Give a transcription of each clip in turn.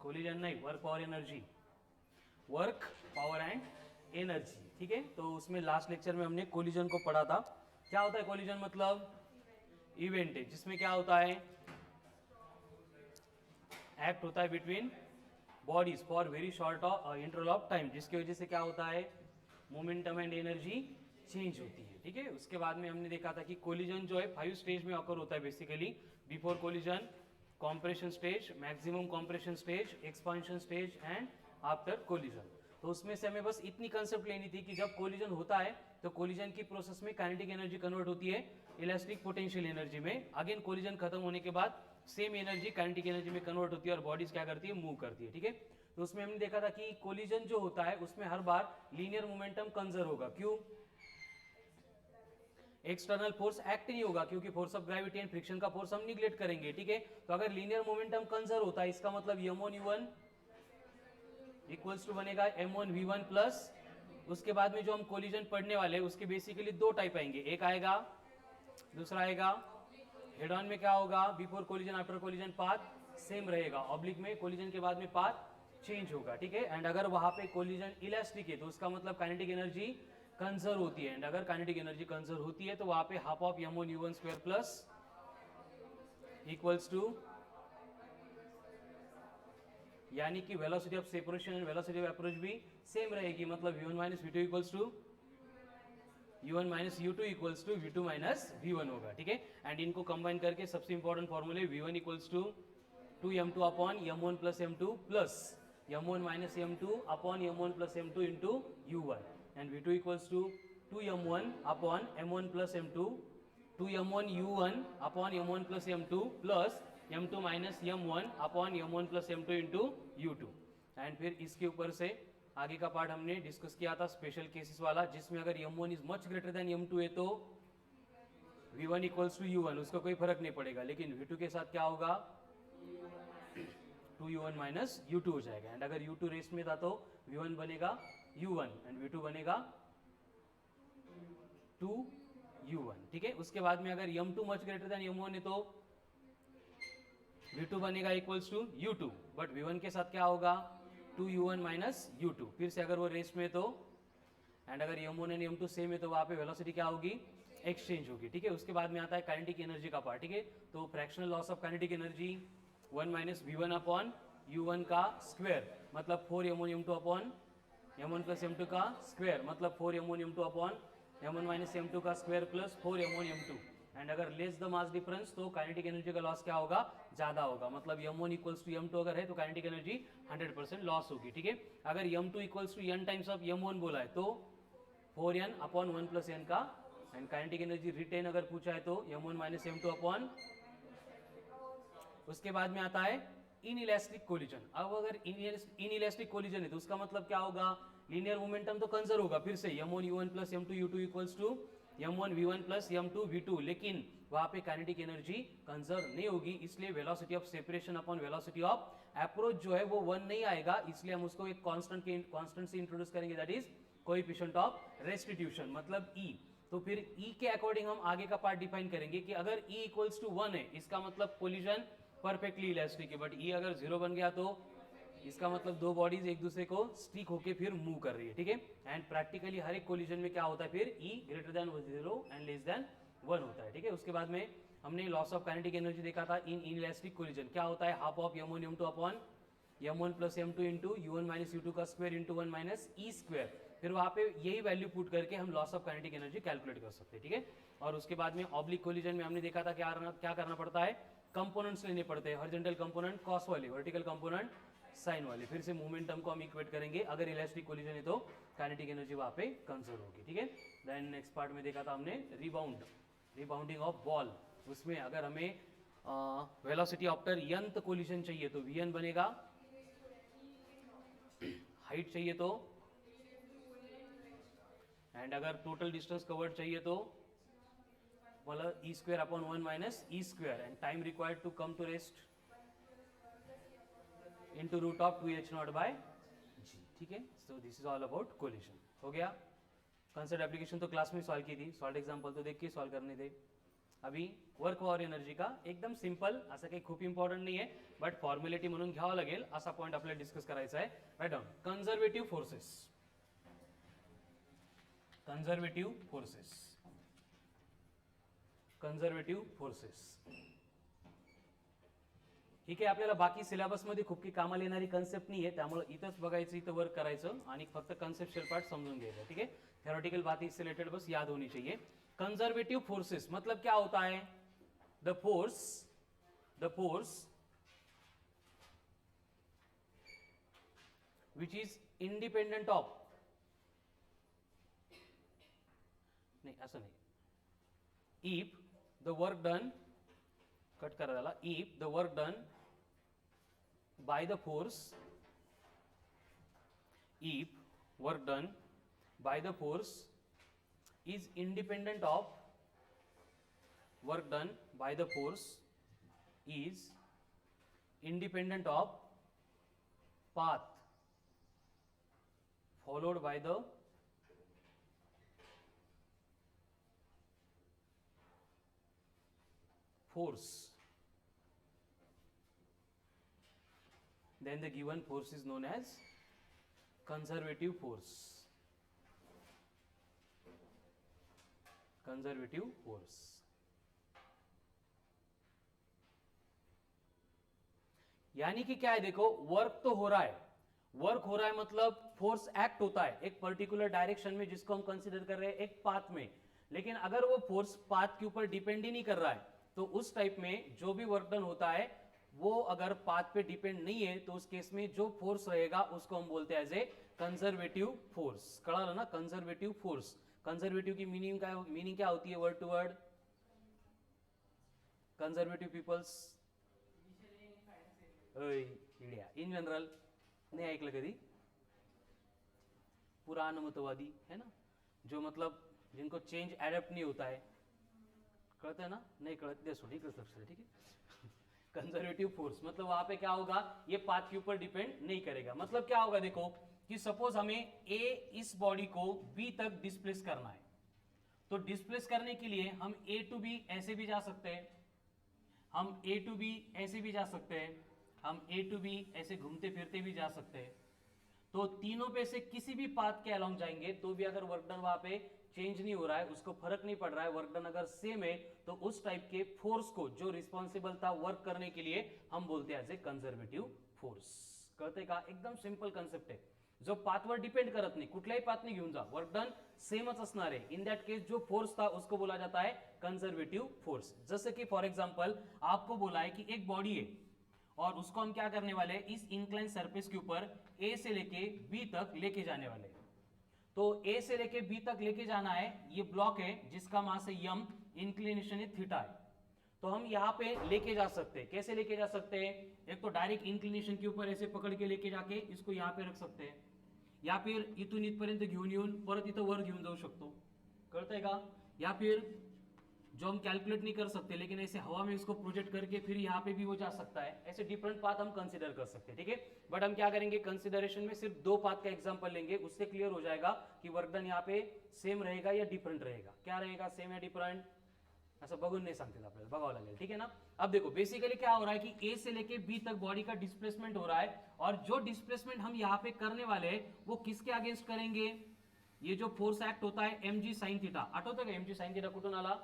Collision नहीं, work power energy, work power and energy. ठीक है, तो उसमें लास्ट लेक्चर में हमने कोलिजन को पढ़ा था। क्या होता है कोलिजन? मतलब इवेंट है जिसमें क्या होता है, एक्ट होता है between bodies for very short interval of time, जिसकी वजह से क्या होता है, मोमेंटम एंड एनर्जी चेंज होती है। ठीक है, उसके बाद में हमने देखा था कि कोलिजन जो है 5 स्टेज में ऑकर होता है basically. Before collision, compression stage, maximum compression stage, expansion stage and after collision. तो उसमें से हमें बस इतनी कंसेप्ट लेनी थी कि जब कोलिजन होता है तो कोलिजन की प्रोसेस में काइनेटिक एनर्जी कन्वर्ट होती है इलास्टिक पोटेंशियल एनर्जी में। अगेन कोलिजन खत्म होने के बाद सेम एनर्जी काइनेटिक एनर्जी में कन्वर्ट होती है और बॉडीज क्या करती है, मूव करती है। ठीक है, तो उसमें हमने देखा था कि कोलिजन जो होता है उसमें हर बार लीनियर मोमेंटम कंजर्व होगा। क्यों? एक्सटर्नल फोर्स एक्ट नहीं होगा, क्योंकि force of gravity and friction का फोर्स हम निग्लेक्ट करेंगे। ठीक है, तो अगर लीनियर मोमेंटम कंजर्व होता है इसका मतलब m1u1 इक्वल्स टू बनेगा m1v1 प्लस, उसके बाद में जो हम कोलिजन पढ़ने वाले हैं उसके बेसिकली दो टाइप आएंगे, एक आएगा, दूसरा आएगा हेड ऑन में क्या होगा, before collision after collision path same रहेगा, ऑब्लिक में कोलिजन के बाद में पाथ चेंज होगा। ठीक है, एंड अगर वहां पे कोलिजन इलास्टिक है तो उसका मतलब काइनेटिक एनर्जी कंजर्व होती है, एंड अगर काइनेटिक एनर्जी कंजर्व होती है तो वहां पे half of m1u1 square plus equals to, यानी कि velocity of separation and velocity of approach भी सेम रहेगी, मतलब v1 minus v2 equals to u1 minus u2 equals to v2 minus v1 होगा। ठीक है, एंड इनको कंबाइन करके सबसे इंपॉर्टेंट फॉर्मूले v1 equals to 2m2 upon m1 plus m2 plus m1 minus m2 upon m1 plus m2 into u1, and v2 equals to 2m1 upon m1 plus m2, 2m1 u1 upon m1 plus m2 plus m2 minus m1 upon m1 plus m2 into u2। And फिर इसके ऊपर से आगे का part हमने discuss किया था special cases वाला, जिसमें अगर m1 is much greater than m2 है तो v1 इक्वल्स टू u1, उसका कोई फर्क नहीं पड़ेगा, लेकिन v2 के साथ क्या होगा, 2u1 माइनस u2 हो जाएगा, एंड अगर u2 रेस्ट में था तो v1 बनेगा u1 एंड v2 बनेगा 2u1। ठीक है, उसके बाद में अगर m2 much greater than m1 है तो v2 बनेगा equals to u2, but v1 के साथ क्या होगा, 2u1 माइनस u2, फिर से अगर वो रेस्ट में तो, एंड अगर m1 एंड m2 सेम है तो वहां पे वेलोसिटी क्या होगी, एक्सचेंज होगी। ठीक है, उसके बाद में आता है काइनेटिक एनर्जी का पार्ट। ठीक है, तो fractional loss of kinetic energy 1 minus v1 upon u1 का स्क्वायर, मतलब 4m1 m2 upon m1 plus m2 का स्क्वायर, मतलब 4m1 m2 upon m1 minus m2 का square plus 4m1 m2, and अगर लेस द मास डिफरेंस तो kinetic energy का loss क्या होगा, ज्यादा होगा, मतलब m1 इक्वल्स टू m2 अगर है तो काइनेटिक एनर्जी 100% लॉस होगी। ठीक है, अगर m2 equals to n times of m1 बोला है तो 4n अपॉन 1 प्लस n का, एंड काइनेटिक एनर्जी रिटेन अगर पूछा है तो m1 माइनस m2 अपॉन, उसके बाद में आता है इनइलास्टिक कोलिजन। अब अगर इनइलास्टिक कोलिजन है तो उसका मतलब क्या होगा, लीनियर मोमेंटम तो कंजर्व होगा, फिर से m1 u1 plus m2 u2 equals to m1 v1 plus m2 v2, लेकिन वहां पे काइनेटिक एनर्जी कंजर्व नहीं होगी, इसलिए velocity of separation upon velocity of approach जो है वो 1 नहीं आएगा, इसलिए हम उसको एक कांस्टेंट से इंट्रोड्यूस करेंगे, that is coefficient of restitution, मतलब E। तो फिर E के अकॉर्डिंग हम आगे का पार्ट डिफाइन करेंगे कि अगर E इक्वल्स टू 1 है इसका मतलब कोलिजन परफेक्टली इलास्टिक है, बट E अगर 0 बन गया तो इसका मतलब दो बॉडीज एक दूसरे को स्टिक होके फिर मूव कर रही है। ठीक है, एंड प्रैक्टिकली हर एक कोलिजन में क्या होता है, फिर E greater than 0 and less than 1 होता है। ठीक है, उसके बाद में हमने लॉस ऑफ काइनेटिक एनर्जी देखा था इन इनइलास्टिक कोलिजन, क्या होता है, half of m1 m2 upon m1 plus m2 into u1 minus u2 का square into 1 minus e square, फिर वहां पे यही वैल्यू पुट करके हम loss of kinetic energy calculate कर सकते हैं। ठीक है, और उसके बाद में ऑब्लिक कोलिजन में हमने देखा था क्या करना पड़ता है, कंपोनेंट्स लेने पड़ते हैं, हॉरिजॉन्टल कंपोनेंट कॉस वाले, वर्टिकल कंपोनेंट साइन वाले, फिर से मोमेंटम को हम इक्वेट करेंगे, अगर इलास्टिक कोलिजन है तो काइनेटिक एनर्जी वहां पे कंजर्व होगी। ठीक है, देन नेक्स्ट पार्ट में देखा था हमने रिबाउंडिंग ऑफ बॉल, उसमें अगर हमें वेलोसिटी आफ्टर nth कोलिजन चाहिए तो vn बनेगा, हाइट चाहिए तो, एंड अगर टोटल डिस्टेंस कवर्ड चाहिए तो मतलब e square upon 1 minus e square, and time required to come to rest into root of 2h naught by g। ठीक है, so this is all about collision. हो गया, कंसेप्ट एप्लीकेशन तो class में solve की थी, सॉल्व एग्जांपल तो देख के सॉल्व करने थे। अभी वर्क और एनर्जी का एकदम सिंपल, असं काही खूप इम्पॉर्टंट नाही आहे, बट फॉर्मॅलिटी म्हणून घ्यावं लागेल असा पॉईंट आपल्याला डिस्कस करायचा आहे. Write down. Conservative forces. Conservative forces. Conservative forces. ठीक आहे, आपल्याला बाकी सिलेबस मध्ये खूप काही कामाला येणारी कन्सेप्ट नाही आहे, त्यामुळे इथंच बघायचं, इथं वर्क करायचं आणि फक्त कन्सेप्चुअल पार्ट समझून घ्यायचा. ठीक है, थ्योरेटिकल बातें इससे रिलेटेड बस याद होनी चाहिए. कंजर्वेटिव फोर्सेस मतलब क्या होता है? The force which is independent of, नहीं असं नाही, if the work done, cut करा त्याला, if the work done by the force, if work done by the force is independent of, work done by the force is independent of path followed by the force, then the given force is known as conservative force. Conservative force. यानी कि क्या है, देखो work तो हो रहा है, work हो रहा है मतलब फोर्स एक्ट होता है एक पर्टिकुलर डायरेक्शन में जिसको हम कंसीडर कर रहे हैं एक पाथ में, लेकिन अगर वो फोर्स पाथ के ऊपर डिपेंड ही नहीं कर रहा है तो उस टाइप में जो भी वर्क डन होता है वो अगर पाथ पे डिपेंड नहीं है तो उस केस में जो फोर्स रहेगा उसको हम बोलते हैं एज ए कंजर्वेटिव फोर्स. कळालं ना, कंजर्वेटिव फोर्स. कंजर्वेटिव की मीनिंग क्या होती है word to word? Conservative peoples, in general नहीं ऐकलं कधी? पुराणमतवादी है ना, जो मतलब जिनको चेंज एडेप्ट नहीं होता है, कळतं है ना? नहीं कळत दे सोडी कर सकते. ठीक है, कंजर्वेटिव फोर्स मतलब वहां पे क्या होगा, ये पाथ के ऊपर डिपेंड नहीं करेगा. मतलब क्या होगा, देखो कि सपोज हमें ए इस बॉडी को बी तक डिस्प्लेस करना है, तो डिस्प्लेस करने के लिए हम ए टू बी ऐसे भी जा सकते हैं, हम ए टू बी ऐसे भी जा सकते हैं, हम ए टू बी ऐसे घूमते फिरते भी जा सकते हैं. तो तीनों पे से किसी भी पाथ के अलोंग जाएंगे तो भी अगर वर्क डन वहां पे चेंज नहीं हो रहा है, उसको फर्क नहीं पड़ रहा है, वर्क डन अगर सेम है तो उस टाइप के फोर्स को जो रिस्पॉन्सिबल था वर्क करने के लिए हम बोलते हैं एज ए कंजर्वेटिव फोर्स. कळतंय का? एकदम सिंपल कन्सेप्ट आहे, जो पाथवर डिपेंड करत नाही, कुठल्याही पाथने घेऊन जा, वर्क डन सेमच असणार आहे. इन दैट केस जो फोर्स था उसको बोला जाता है कंजर्वेटिव फोर्स. जैसे कि फॉर एग्जांपल आपको बोला है कि एक बॉडी है और उसको हम क्या करने वाले हैं, इस इंक्लाइन सरफेस के ऊपर ए से लेके बी तक लेके जाने वाले हैं. तो ए से लेके बी तक लेके जाना है, ये ब्लॉक है जिसका मास है यम, इंक्लिनेशन है थीटा है. तो हम यहाँ पे लेके जा सकते हैं, कैसे लेके जा सकते हैं? एक तो डायरेक्ट इंक्लिनेशन के ऊपर ऐसे पकड़ के लेके जाके इसको यहाँ पे रख सकते हैं, या फिर इथून इथपर्यंत घेऊन येऊन परत इथं वर घेऊन जाऊ शकतो. कळतंय का? या फिर जो हम कैलकुलेट नहीं कर सकते लेकिन ऐसे हवा में इसको प्रोजेक्ट करके फिर यहाँ पे भी वो जा सकता है. ऐसे डिफरेंट पाथ हम कंसीडर कर सकते हैं. ठीक है, बट हम क्या करेंगे, कंसीडरेशन में सिर्फ दो पाथ का एग्जांपल लेंगे, उससे क्लियर हो जाएगा कि वर्क डन यहाँ पे सेम रहेगा या डिफरेंट रहेगा. क्या रहेगा, सेम या डिफरेंट, असं बघून नहीं सांगते आपल्याला, बघावं लागेल. ठीक है ना. अब देखो बेसिकली क्या हो रहा है कि ए से लेके बी तक बॉडी का डिस्प्लेसमेंट हो रहा है, और जो डिस्प्लेसमेंट हम यहाँ पे करने वाले हैं वो किसके अगेंस्ट करेंगे? ये जो फोर्स एक्ट होता है एम जी साइन थीटा, आठवतं का एम जी साइन थीटा कुठून आला?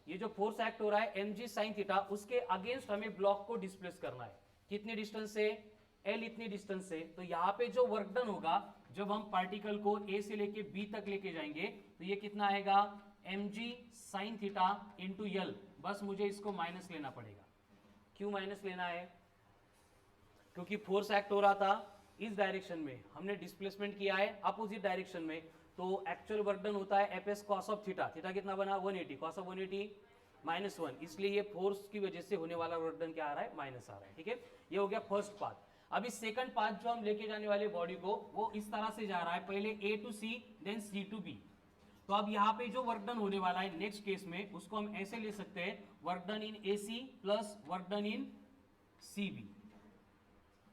ये जो फोर्स एक्ट हो रहा है एम जी साइन थीटा, उसके अगेंस्ट हमें ब्लॉक को डिस्प्लेस करना है. कितनी डिस्टेंस से? एल इतनी डिस्टेंस से. तो यहाँ पे जो वर्क डन होगा जब हम पार्टिकल को ए से लेके बी तक लेके जाएंगे तो ये कितना आएगा, M G sine theta into L. बस मुझे इसको माइनस लेना पड़ेगा. क्यों माइनस लेना है? क्योंकि फोर्स एक्ट हो रहा था इस डायरेक्शन में, हमने डिस्प्लेसमेंट किया है अपोजिट डायरेक्शन में, तो एक्चुअल वर्क डन होता है F S cos of theta. Theta कितना बना, 180, कॉस ऑफ 180 -1, इसलिए ये फोर्स की वजह से होने वाला वर्क डन क्या आ रहा है, माइनस आ रहा है. ठीक है, ये हो गया फर्स्ट पार्ट. अभी सेकंड पार्ट जो हम लेके जाने वाले बॉडी को, वो इस तरह से जा रहा है, पहले A to C then C to B. तो अब यहाँ पे जो वर्क डन होने वाला है नेक्स्ट केस में, उसको हम ऐसे ले सकते हैं, work done in A C plus work done in C B.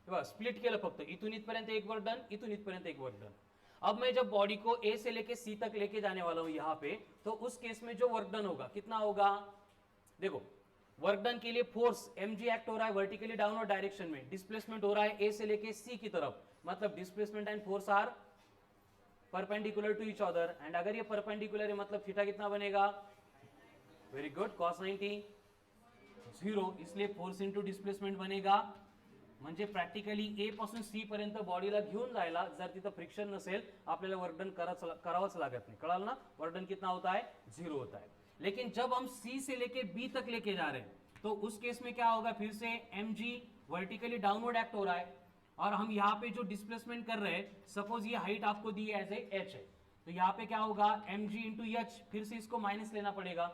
Split केलं फक्त, इथून इथपर्यंत एक वर्क डन, इथून इथपर्यंत एक वर्क डन. अब मैं जब बॉडी को ए से लेके सी तक लेके जाने वाला हूं यहाँ पे, तो उस केस में जो वर्क डन होगा कितना होगा, देखो वर्क डन के लिए फोर्स mg एक्ट हो रहा है वर्टिकली डाउनवर्ड डायरेक्शन में, डिस्प्लेसमेंट हो रहा है a से लेके c की तरफ, मतलब displacement and force are perpendicular to each other, and अगर ये परपेंडिकुलर है मतलब थीटा कितना बनेगा, वेरी गुड, cos 90 0, इसलिए फोर्स इंटू डिस्प्लेसमेंट बनेगा, म्हणजे प्रॅक्टिकली ए पासून सी पर्यंत बॉडीला घेऊन जायला जर तिथं फ्रिक्शन नसेल आपल्याला वर्क डन करावंच लागत नहीं, कळाल ना, वर्क डन कितना होता है, 0 होता है। लेकिन जब हम सी से लेके बी तक लेके जा रहे हैं तो उस केस में क्या होगा, फिर से mg वर्टिकली डाउनवर्ड एक्ट हो रहा है और हम यहाँ पे जो डिस्प्लेसमेंट कर रहे हैं, सपोज ये हाइट आपको दी है एज ए h है, तो यहाँ पे क्या होगा mg इंटू एच, फिर से इसको माइनस लेना पड़ेगा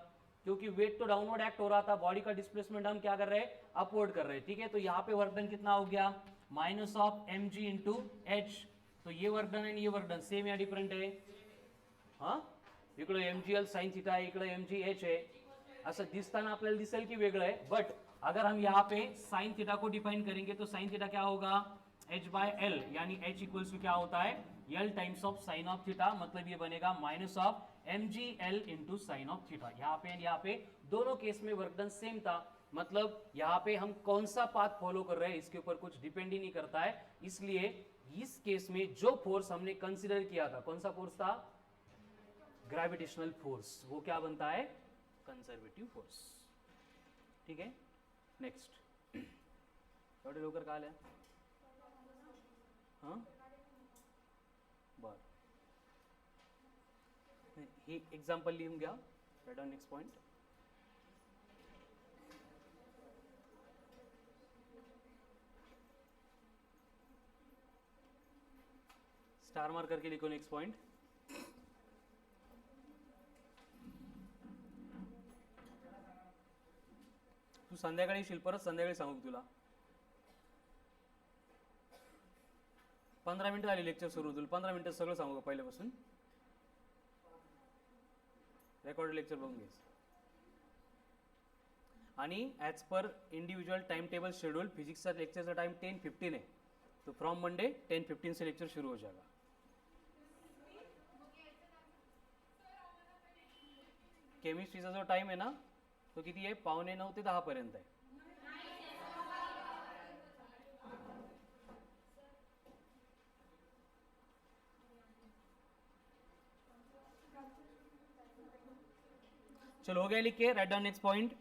क्योंकि वेट तो डाउनवर्ड एक्ट हो रहा था, बॉडी का डिस्प्लेसमेंट हम क्या कर रहे हैं, अपवर्ड कर रहे हैं, ठीक है। तो यहाँ पे वर्क डन कितना हो गया, minus of mg into H, तो ये वर्क डन आणि ये वर्क डन सेम या डिफरंट आहे, हा, इकडे mgl साइन थीटा आहे, इकडे mg h आहे, असं दिसताना आपल्याला दिसेल की वेगळं आहे, बट अगर हम यहाँ पे साइन थीटा को डिफाइन करेंगे तो साइन थीटा क्या होगा, h बाय एल, यानी h इक्वल्स टू क्या होता है, l times of sine of theta, मतलब ये बनेगा minus of mgl into sine of theta. यहाँ पे दोनों केस में वर्क डन सेम था, मतलब यहाँ पे हम कौन सा पाथ फॉलो कर रहे हैं इसके ऊपर कुछ डिपेंड ही नहीं करता है, इसलिए इस केस में जो फोर्स हमने कंसिडर किया था, कौन सा फोर्स था, ग्रेविटेशनल फोर्स, वो क्या बनता है, कंजर्वेटिव फोर्स, ठीक है। नेक्स्ट, एवढे लवकर का आल्या, हाँ बर, हे एक्झाम्पल लिहून घ्या, write on next point, star mark करके लिखो नेक्स्ट पॉइंट। तू संध्याकाळी येशील, परत संध्याकाळी सांगू तुला, 15 मिनिटं झाली लेक्चर सुरू, तुला 15 मिनिटं सगळं सांगू का पहिल्यापासून, रेकॉर्ड लेक्चर बघून घ्यायचं, आणि as per individual time table schedule फिजिक्सचा लेक्चरचा टाइम 10:15 है, तो फ्रॉम मंडे 10:15 से लेक्चर शुरू हो जाएगा। केमिस्ट्रीचा जो टाइम है ना तो किती आहे, 8:45 ते 10 पर्यंत आहे, चलो हो गया लिख के, right down next point.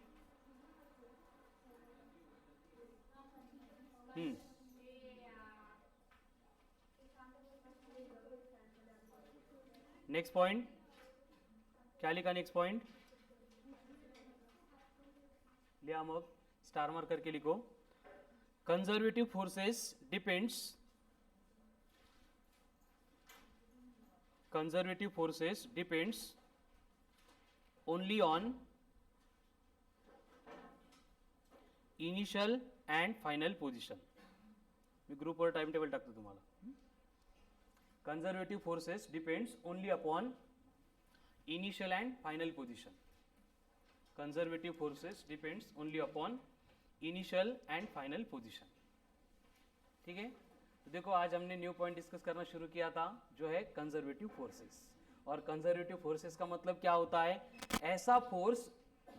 Next point क्या लिखा, नेक्स्ट पॉइंट लिया, मग स्टार मार्क करके लिखो, conservative forces depends, conservative forces depends only on initial and final position। मी ग्रुपवर टाइम टेबल टाकतो तुम्हाला, conservative forces depends only upon initial and final position, conservative forces depends only upon initial and final position, ठीक है। तो देखो आज हमने new point discuss करना शुरू किया था जो है कंजर्वेटिव फोर्सेस, और कंजर्वेटिव फोर्सेस का मतलब क्या होता है, ऐसा फोर्स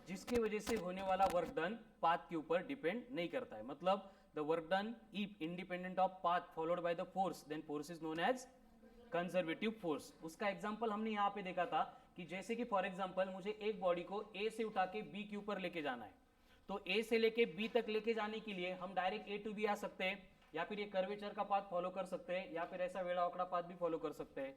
जिसकी वजह से होने वाला वर्क डन पाथ के ऊपर डिपेंड नहीं करता है, मतलब the work done if independent of path followed by the force, then force is known as conservative force. उसका एग्जांपल हमने यहाँ पे देखा था कि जैसे कि फॉर एग्जांपल मुझे एक बॉडी को ए से उठा के बी के ऊपर लेके जाना है, तो ए से लेके बी तक लेके जाने के लिए हम डायरेक्ट ए टू बी आ सकते हैं, या फिर ये कर्वेचर का पाथ फॉलो कर सकते हैं, या फिर ऐसा वेड़ा ओकड़ा पाथ भी फॉलो कर सकते हैं।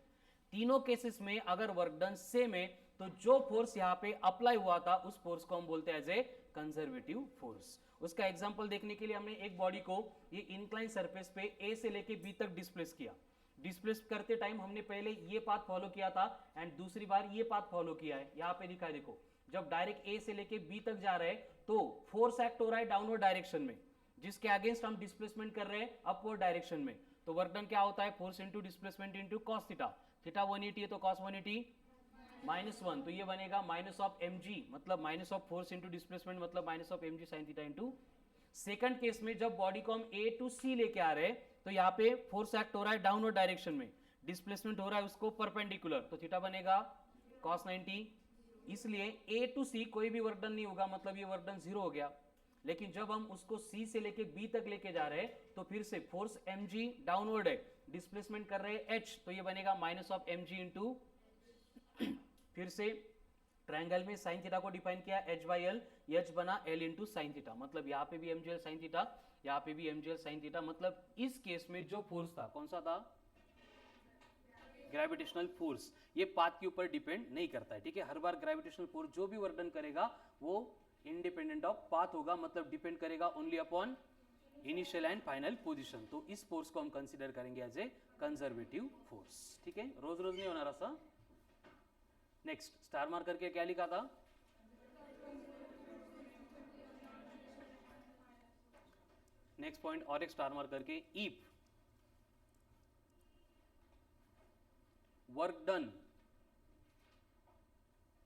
तीनों केसेस में अगर वर्क डन सेम है तो जो फोर्स यहाँ पे अप्लाई हुआ था उस फोर्स को हम बोलते हैं एज ए कंजर्वेटिव फोर्स। उसका एग्जांपल देखने के लिए हमने एक बॉडी को ये इंक्लाइन सरफेस पे ए से लेके बी तक डिस्प्लेस किया, डिस्प्लेस करते टाइम हमने पहले ये पाथ फॉलो किया था एंड दूसरी बार ये पाथ फॉलो किया है, यहाँ पे दिखा देखो, जब डायरेक्ट ए से लेके बी तक जा रहे हैं तो फोर्स एक्ट हो रहा है डाउनवर्ड डायरेक्शन में, जिसके अगेंस्ट हम डिस्प्लेसमेंट कर रहे हैं अपवर्ड डायरेक्शन में, तो वर्क डन क्या होता है, force into displacement into cos theta, theta 180 है तो कॉस 180 -1, तो ये बनेगा माइनस ऑफ mg, मतलब minus of force into displacement, मतलब minus of mg sine theta into. Second case में जब बॉडी को हम ए टू सी लेके आ रहे हैं तो यहाँ पे फोर्स एक्ट हो रहा है डाउनवर्ड डायरेक्शन में, डिस्प्लेसमेंट हो रहा है उसको परपेंडिकुलर, तो थीटा बनेगा cos 90 इसलिए A टू C कोई भी वर्क डन नहीं होगा, मतलब ये वर्क डन 0 हो गया। लेकिन जब हम उसको C से लेके B तक लेके जा रहे हैं तो फिर से फोर्स mg डाउनवर्ड है, डिस्प्लेसमेंट कर रहे हैं h, तो ये बनेगा माइनस ऑफ mg इंटू फिर से ट्रायंगल में साइन थीटा को डिफाइन किया h बाई एल, h बना l इंटू साइन थीटा, मतलब यहाँ पे भी mgl साइन थीटा, यहाँ पे भी mgl साइन थीटा। मतलब इस केस में जो फोर्स था कौन सा था, ग्रेविटेशनल फोर्स, ये पाथ के ऊपर डिपेंड नहीं करता है, ठीक है। हर बार ग्रेविटेशनल फोर्स जो भी वर्क डन करेगा वो इंडिपेंडेंट ऑफ पाथ होगा, मतलब डिपेंड करेगा only upon initial and final position. तो इस फोर्स को हम कंसीडर करेंगे एज ए कंजर्वेटिव फोर्स, ठीक है। रोज रोज नहीं होना रहा। नेक्स्ट स्टार मार्क करके क्या लिखा था, नेक्स्ट पॉइंट और एक स्टार मार्क करके, if work done,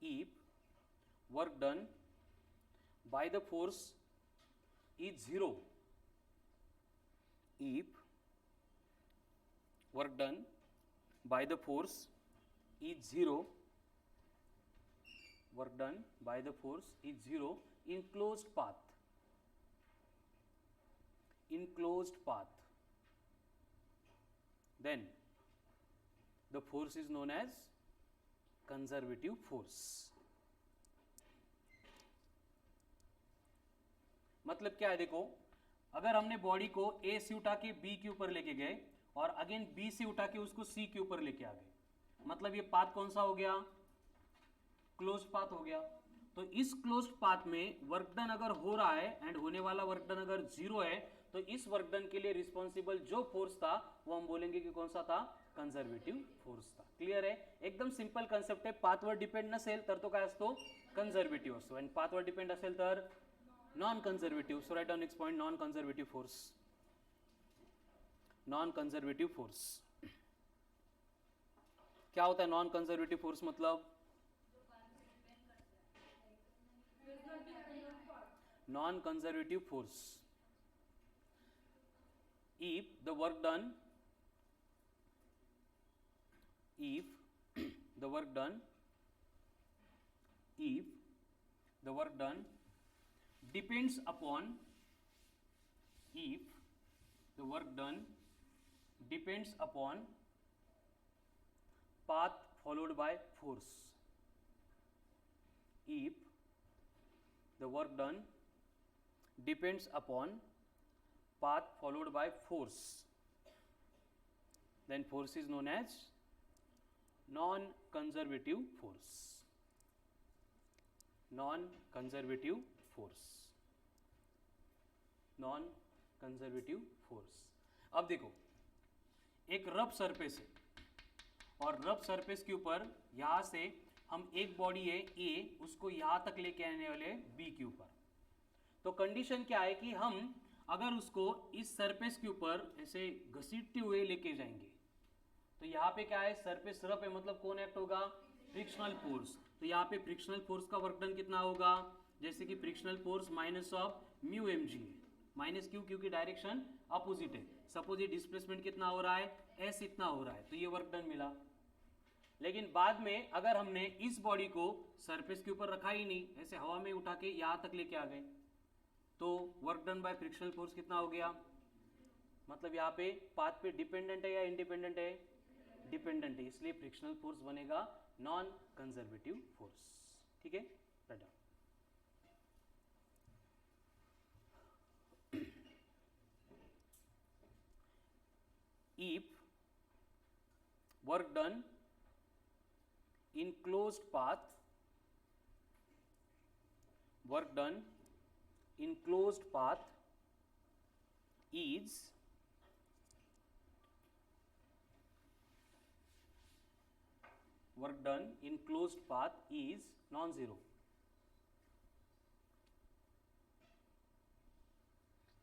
if work done by the force is 0, if work done by the force is 0, work done by the force is 0 in closed path, in closed path, then the force is known as conservative force। मतलब क्या है, देखो अगर हमने body को A से उठा के B के ऊपर लेके गए और अगेन B से उठा के उसको C के ऊपर लेके आ गए, मतलब ये पाथ कौन सा हो गया, क्लोज्ड पाथ हो गया। तो इस क्लोज्ड पाथ में वर्क डन अगर हो रहा है एंड होने वाला वर्क डन अगर 0 है, तो इस वर्क डन के लिए रिस्पॉन्सिबल जो फोर्स था वो हम बोलेंगे कि कौन सा था, कंजर्वेटिव फोर्स था। क्लियर है, एकदम सिंपल कन्सेप्ट है। पाथवर डिपेंड नसेल तर तो काय असतो, कंजर्वेटिव्ह असतो, आणि पाथवर डिपेंड असेल तर non conservative. So right down next point, non conservative force. Non conservative force क्या होता है, नॉन कंजर्वेटिव फोर्स मतलब non conservative force, if the work done, if the work done, if the work done depends upon, if the work done depends upon path followed by force, if the work done depends upon path followed by force, then force is known as non-conservative force, non-conservative force, non-conservative force। अब देखो एक rough surface है और rough surface के ऊपर यहां से हम एक बॉडी है A, उसको यहां तक लेके आने वाले B के ऊपर। तो कंडीशन क्या है कि हम अगर उसको इस सरफेस के ऊपर ऐसे घसीटते हुए लेके जाएंगे, तो यहाँ पे क्या है, सरफेस रफ है, मतलब कौन एक्ट होगा, फ्रिक्शनल फोर्स। तो यहाँ पे फ्रिक्शनल फोर्स का वर्क डन कितना होगा, जैसे कि frictional force minus of mu M G है, माइनस क्यू, क्योंकि डायरेक्शन अपोजिट है। सपोज ये डिस्प्लेसमेंट कितना हो रहा है, एस इतना हो रहा है, तो ये वर्क डन मिला। लेकिन बाद में अगर हमने इस बॉडी को सरफेस के ऊपर रखा ही नहीं, ऐसे हवा में उठा के यहाँ तक लेके आ गए, तो work done bye frictional force कितना हो गया, मतलब यहाँ पे पाथ पे डिपेंडेंट है या इंडिपेंडेंट है, डिपेंडेंट है, इसलिए फ्रिक्शनल फोर्स बनेगा नॉन कंजर्वेटिव फोर्स। ठीक है, write down. If work done in closed path, work done in closed path is work done in closed path is non-zero,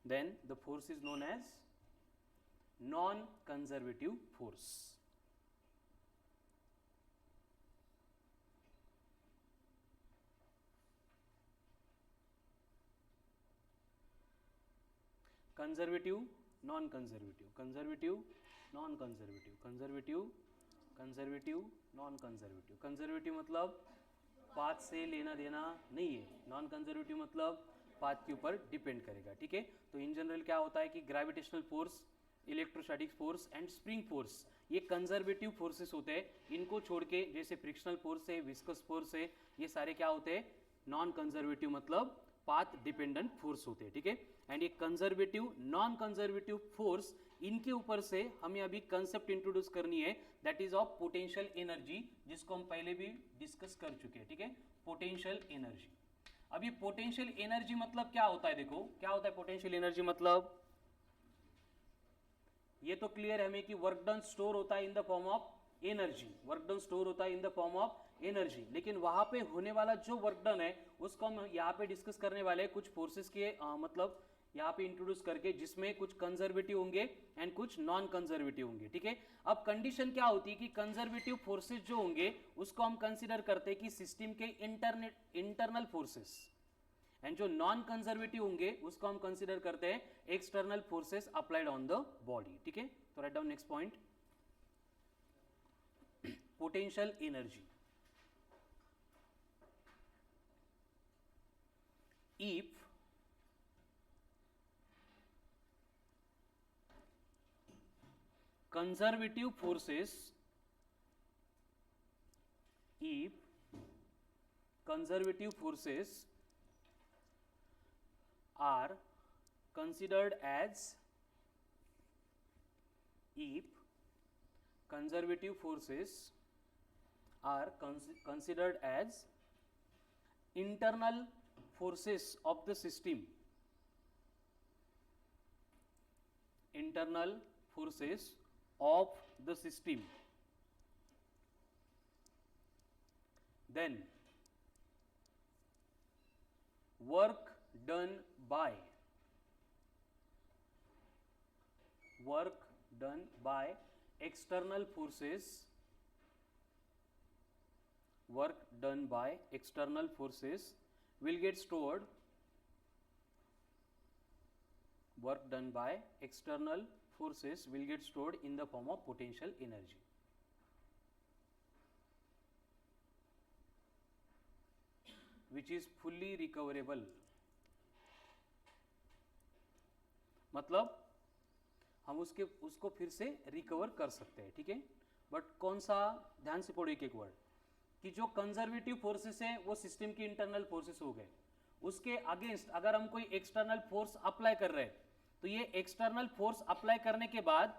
then the force is known as non-conservative force। Conservative, non conservative, conservative, non conservative, conservative, conservative, non conservative. Conservative मतलब path से लेना देना नहीं है, non conservative मतलब path के ऊपर depend करेगा, ठीक है। तो इन जनरल क्या होता है कि gravitational force, electrostatic force and spring force ये कंजर्वेटिव फोर्सेस होते हैं, इनको छोड़ के जैसे फ्रिक्शनल फोर्स है, विस्कस फोर्स है, ये सारे क्या होते हैं, नॉन कंजर्वेटिव मतलब पाथ डिपेंडेंट फोर्स होते हैं, ठीक है। एंड ये कंजर्वेटिव नॉन कंजर्वेटिव फोर्स, इनके ऊपर से हमें अभी कंसेप्ट इंट्रोड्यूस करनी है, that is of potential energy, जिसको हम पहले भी डिस्कस कर चुके हैं, ठीक है। पोटेंशियल एनर्जी, अभी पोटेंशियल एनर्जी मतलब क्या होता है, देखो क्या होता है पोटेंशियल एनर्जी मतलब, ये तो क्लियर है हमें कि वर्क डन स्टोर होता है इन the form of energy, work done store होता है इन द फॉर्म ऑफ एनर्जी, लेकिन वहां पे होने वाला जो वर्क डन है उसको हम यहाँ पे डिस्कस करने वाले हैं कुछ फोर्सेस के मतलब यहाँ पे इंट्रोड्यूस करके, जिसमें कुछ कंजर्वेटिव होंगे एंड कुछ नॉन कंजर्वेटिव होंगे, ठीक है। अब कंडीशन क्या होती है कि कंजर्वेटिव फोर्सेस जो होंगे उसको हम कंसिडर करते हैं कि सिस्टम के इंटरनल फोर्सेस, एंड जो नॉन कंजर्वेटिव होंगे उसको हम कंसिडर करते हैं external forces applied on the body, ठीक है। तो write down next point, potential energy, if conservative forces, if conservative forces are considered as, if conservative forces are considered as internal forces of the system, internal forces of the system, then work done by external forces, work done by external forces will get stored, work done by external forces will get stored in the form of potential energy. Which is fully recoverable, मतलब हम उसको फिर से recover कर सकते हैं, ठीक है। बट कौन सा, ध्यान से पढ़ो एक एक वर्ड, कि जो कंजर्वेटिव फोर्सेस है वो सिस्टम की इंटरनल फोर्सेस हो गए, उसके अगेंस्ट अगर हम कोई एक्सटर्नल फोर्स अप्लाई कर रहे हैं तो ये एक्सटर्नल फोर्स अप्लाई करने के बाद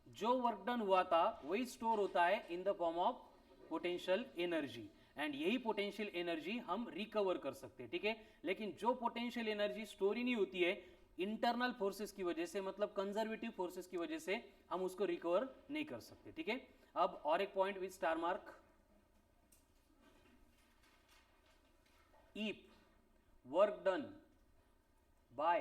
जो वर्क डन हुआ था वही स्टोर होता है इन the form of potential energy, and यही पोटेंशियल एनर्जी हम रिकवर कर सकते हैं, ठीक है। लेकिन जो पोटेंशियल एनर्जी स्टोर ही नहीं होती है इंटरनल फोर्सेस की वजह से, मतलब कंजर्वेटिव फोर्सेस की वजह से, हम उसको रिकवर नहीं कर सकते, ठीक है। अब और एक point with star mark, if work done by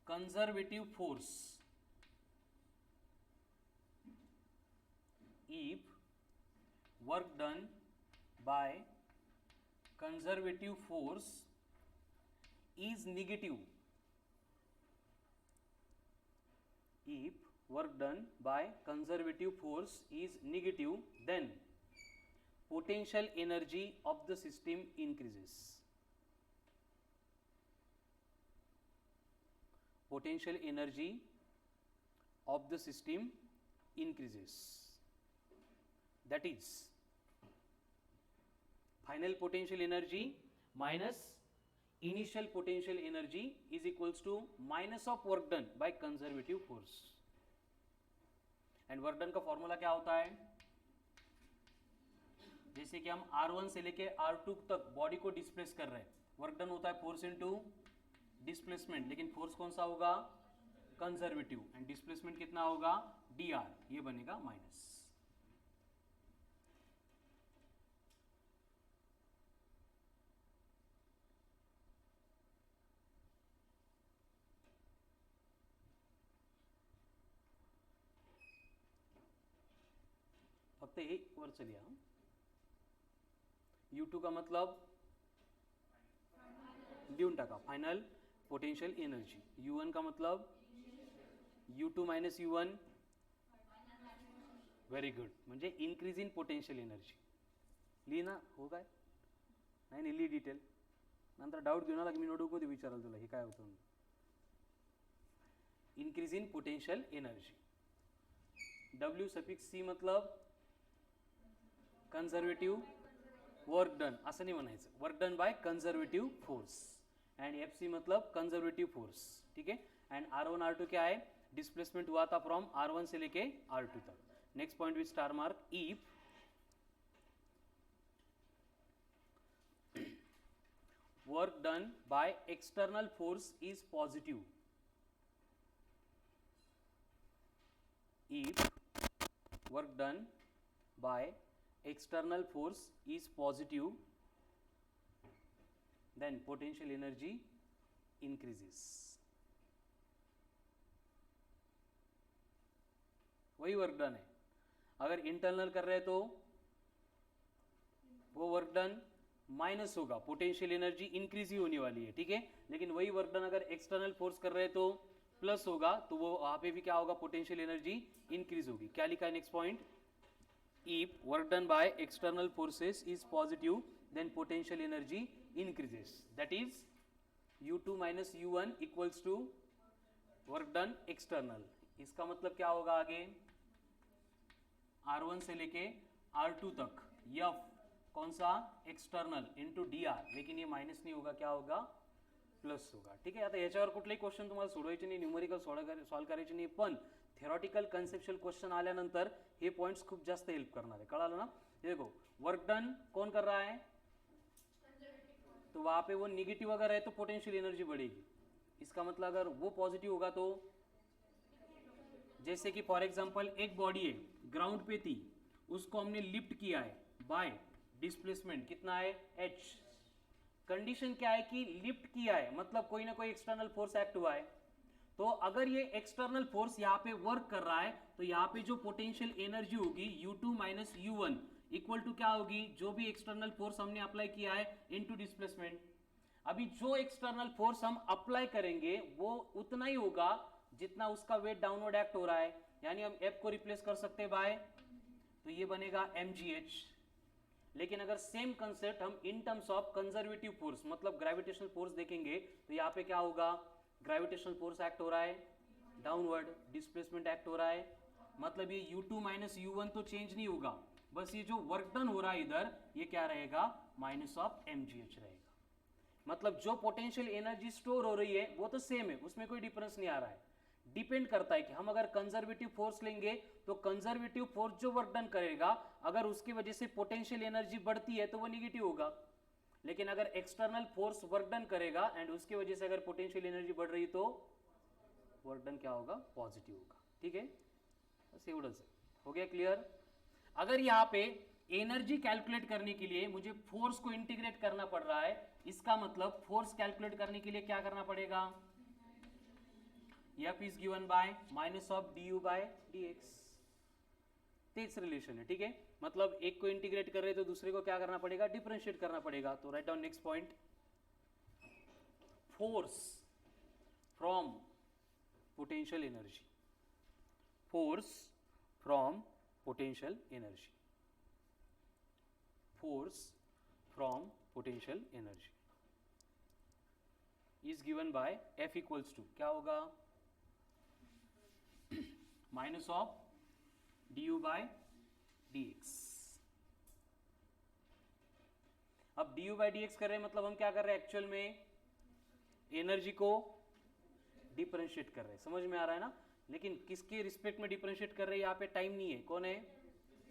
conservative force, if work done by conservative force is negative, if work done by conservative force is negative, then potential energy of the system increases, potential energy of the system increases, that is final potential energy minus initial potential energy is equals to minus of work done by conservative force, and work done का formula क्या होता है, जैसे कि हम R1 से लेके R2 तक बॉडी को डिस्प्लेस कर रहे हैं, वर्क डन होता है फोर्स इनटू डिस्प्लेसमेंट, लेकिन फोर्स कौन सा होगा, कंजर्वेटिव, एंड डिस्प्लेसमेंट कितना होगा, dr, ये बनेगा माइनस। फक्त हे वर चलिए, U2 का मतलब लिहून टाका, फायनल पोटेंशियल एनर्जी, U1 का मतलब U2 minus U1, very good. म्हणजे इन्क्रीज इन पोटेन्शियल एनर्जी. लिही ना, हो काय नाही लिही डिटेल, नंतर डाऊट घेऊन आला की मी नोटबुकमध्ये विचाराल तुला हे काय होतं. Increase in potential energy. W suffix C मतलब कंजर्वेटिव्ह वर्क डन, असं नाही म्हणायचं, work done by conservative force. And F C मतलब कंजर्वेटिव फोर्स. ठीक है. एंड R1 R2 क्या है, डिस्प्लेसमेंट हुआ था फ्रॉम R1 से लेके R2 तक. Next point with star mark, if work done by external force is positive, if work done by external force is positive, then potential energy increases. वही work done है. अगर internal कर रहे तो वो वर्क डन माइनस होगा, potential energy increase ही होने वाली है. ठीक है. लेकिन वही वर्क डन अगर एक्सटर्नल फोर्स कर रहे तो प्लस होगा, तो वो वहां पे भी क्या होगा, पोटेंशियल एनर्जी इंक्रीज होगी. क्या लिखा है next point, if work done by external forces is positive then potential energy increases. That is U2 minus U1 equals to work done external. इसका मतलब क्या होगा आगे, R1 से लेके R2 तक F कौन सा, एक्सटर्नल इंटू DR. लेकिन ये माइनस नहीं होगा, क्या होगा, प्लस होगा. ठीक आहे. आता याच्यावर कुठलेही क्वेश्चन तुम्हाला सोडवायचे नाही, न्यूमेरिकल सॉल्व करायचे नाही, पण थेरॉटिकल कन्सेप्शुअल क्वेश्चन आल्यानंतर हे पॉइंट्स खूप जास्त हेल्प करणार आहे. कळालं ना. देखो वर्क डन कौन कर रहा है, तो वहां पे वो निगेटिव अगर है तो पोटेंशियल एनर्जी बढ़ेगी. इसका मतलब अगर वो पॉजिटिव होगा तो, जैसे कि फॉर एग्जांपल एक बॉडी है ग्राउंड पे थी, उसको हमने लिफ्ट किया है बाय डिस्प्लेसमेंट कितना है h. कंडीशन क्या है कि लिफ्ट किया है मतलब कोई ना कोई एक्सटर्नल फोर्स एक्ट हुआ है. तो अगर ये एक्सटर्नल फोर्स यहाँ पे वर्क कर रहा है तो यहाँ पे जो पोटेंशियल एनर्जी होगी U2 minus U1 equal to क्या होगी, जो भी एक्सटर्नल फोर्स हमने अप्लाई किया है इनटू डिस्प्लेसमेंट. अभी जो एक्सटर्नल फोर्स हम अप्लाई करेंगे वो उतना ही होगा जितना उसका वेट डाउनवर्ड एक्ट हो रहा है. यानी हम F को रिप्लेस कर सकते हैं बाय, तो ये बनेगा mgh. लेकिन अगर सेम कंसेप्ट हम in terms of conservative force मतलब ग्रेविटेशनल फोर्स देखेंगे तो यहाँ पे क्या होगा, ग्रेविटेशनल फोर्स एक्ट हो रहा है डाउनवर्ड, डिस्प्लेसमेंट एक्ट हो रहा है, मतलब ये U2 माइनस U1 तो चेंज नहीं होगा, बस ये जो वर्क डन हो रहा है इधर ये क्या रहेगा, माइनस ऑफ mgh रहेगा. मतलब जो पोटेंशियल एनर्जी स्टोर हो रही है वो तो सेम है, उसमें कोई डिफरेंस नहीं आ रहा है. डिपेंड करता है कि हम अगर कंजर्वेटिव फोर्स लेंगे तो कंजर्वेटिव फोर्स जो वर्क डन करेगा अगर उसकी वजह से पोटेंशियल एनर्जी बढ़ती है तो वो निगेटिव होगा. लेकिन अगर एक्सटर्नल फोर्स वर्क डन करेगा एंड उसकी वजह से अगर पोटेंशियल एनर्जी बढ़ रही तो वर्क डन क्या होगा, पॉजिटिव होगा. ठीक है. बस एवढंच है. हो गया क्लियर. अगर यहाँ पे एनर्जी कैलकुलेट करने के लिए मुझे फोर्स को इंटीग्रेट करना पड़ रहा है, इसका मतलब फोर्स कैलकुलेट करने के लिए क्या करना पड़ेगा, F is given by minus of du by dx. Tej relation है. ठीक है. मतलब एक को इंटीग्रेट कर रहे तो दूसरे को क्या करना पड़ेगा, डिफरेंशिएट करना पड़ेगा. तो write down next point, force from potential energy, force from potential energy, force from potential energy is given by F equals to क्या होगा, minus of du by dx. अब du by dx कर रहे हैं मतलब हम क्या कर रहे हैं, एक्चुअल में एनर्जी को डिफरेंशिएट कर रहे हैं. समझ में आ रहा है ना. लेकिन किसके रिस्पेक्ट में डिफरेंशिएट कर रहे हैं, यहाँ पे टाइम नहीं है, कौन है,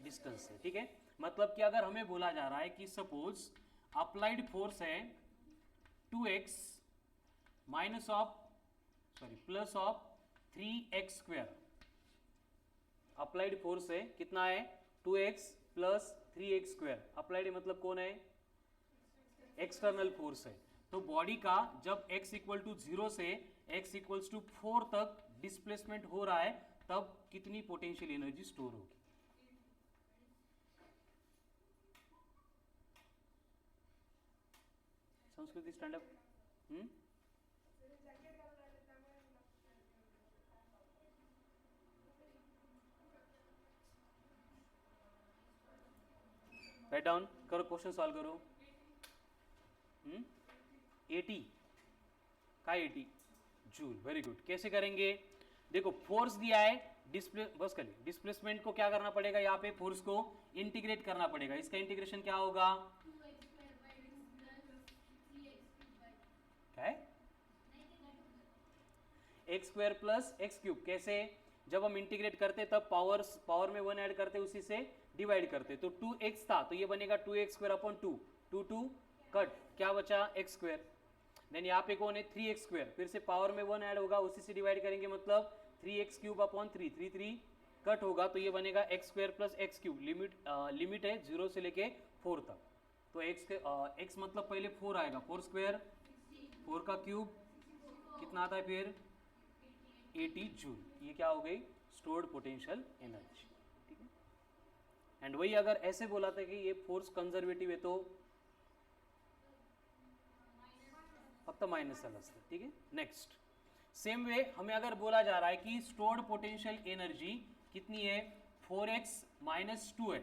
डिस्टेंस है. ठीक है. मतलब कि अगर हमें बोला जा रहा है कि सपोज अप्लाइड फोर्स है 2x minus of plus of 3x square. Applied force है कितना है, 2x plus 3x square. Applied मतलब कौन है, एक्सटर्नल फोर्स है. तो बॉडी का जब x इक्वल टू 0 से x इक्वल्स टू 4 तक डिस्प्लेसमेंट हो रहा है तब कितनी पोटेंशियल एनर्जी स्टोर होगी. संस्कृति स्टैंड अप. राइट डाउन करो, क्वेश्चन सॉल्व करो। 80 का 80 जूल, वेरी गुड। कैसे करेंगे? देखो फोर्स दिया है, बस कर डिस्प्लेसमेंट को क्या करना पड़ेगा, यहाँ पे फोर्स को इंटीग्रेट करना पड़ेगा। इसका इंटीग्रेशन क्या होगा? क्या है? X square plus x cube. कैसे? जब हम इंटीग्रेट करते तब पावर में 1 ऐड करते, उसी से डिवाइड करते। तो 2x था तो ये बनेगा 2x स्क्वायर अपॉन 2, 2 कट, क्या बचा? X square. देन यहाँ पे कौन है? 3x स्क्वायर, फिर से पावर में 1 ऐड होगा, उसी से डिवाइड करेंगे, मतलब 3x क्यूब अपॉन 3, 3 कट होगा, तो ये बनेगा x square plus x cube. Limit है 0 से लेके 4 तक। तो x मतलब पहले 4 आएगा, 4 स्क्वायर, 4 का क्यूब कितना आता है फिर? 80 जूल। ये क्या हो गई? Stored potential energy. ठीक है। एंड वही अगर ऐसे बोला था कि ये फोर्स कंजर्वेटिव है तो फक्त माइनस आलं असतं। ठीक है। नेक्स्ट सेम वे हमें अगर बोला जा रहा है कि स्टोर्ड पोटेंशियल एनर्जी कितनी है? 4x माइनस 2 है,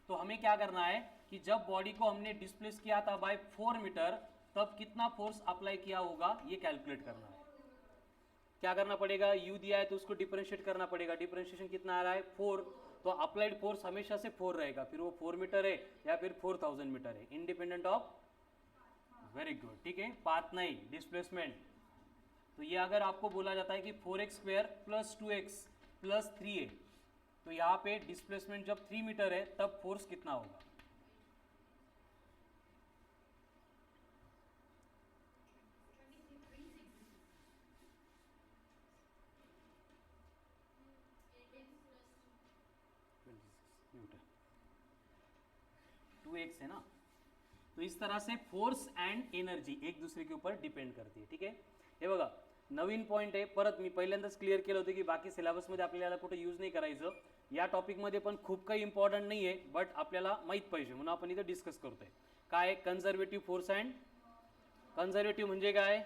तो हमें क्या करना है कि जब बॉडी को हमने डिस्प्लेस किया था बाय 4 मीटर, तब कितना फोर्स अप्लाई किया होगा ये कैलकुलेट करना है। क्या करना पड़ेगा? u दिया है तो उसको डिफरेंशिएट करना पड़ेगा। डिफरेंशिएशन कितना आ रहा है? 4, तो अप्लाइड फोर्स हमेशा से 4 रहेगा, फिर वो 4 मीटर है या फिर 4000 मीटर है, इंडिपेंडेंट ऑफ, वेरी गुड। ठीक है, पाथ नहीं, डिस्प्लेसमेंट। तो ये अगर आपको बोला जाता है कि 4x square plus 2x plus 3 है, तो यहाँ पे डिस्प्लेसमेंट जब 3 मीटर है तब फोर्स कितना होगा? न्यूटन, 2x है ना। तो इस तरह से फोर्स एंड एनर्जी एक दूसरे के ऊपर डिपेंड करते हैं। ठीक आहे, हे बघा नवीन पॉईंट आहे, परत मी पहिल्यांदाच क्लिअर केलं होतं की बाकी सिलेबसमध्ये आपल्याला कुठे यूज नाही करायचं, या टॉपिकमध्ये पण खूप काही इम्पॉर्टंट नाही आहे, बट आपल्याला माहीत पाहिजे म्हणून आपण इथं डिस्कस करतोय। काय कन्झर्वेटिव्ह फोर्स अँड कन्झर्वेटिव्ह म्हणजे काय?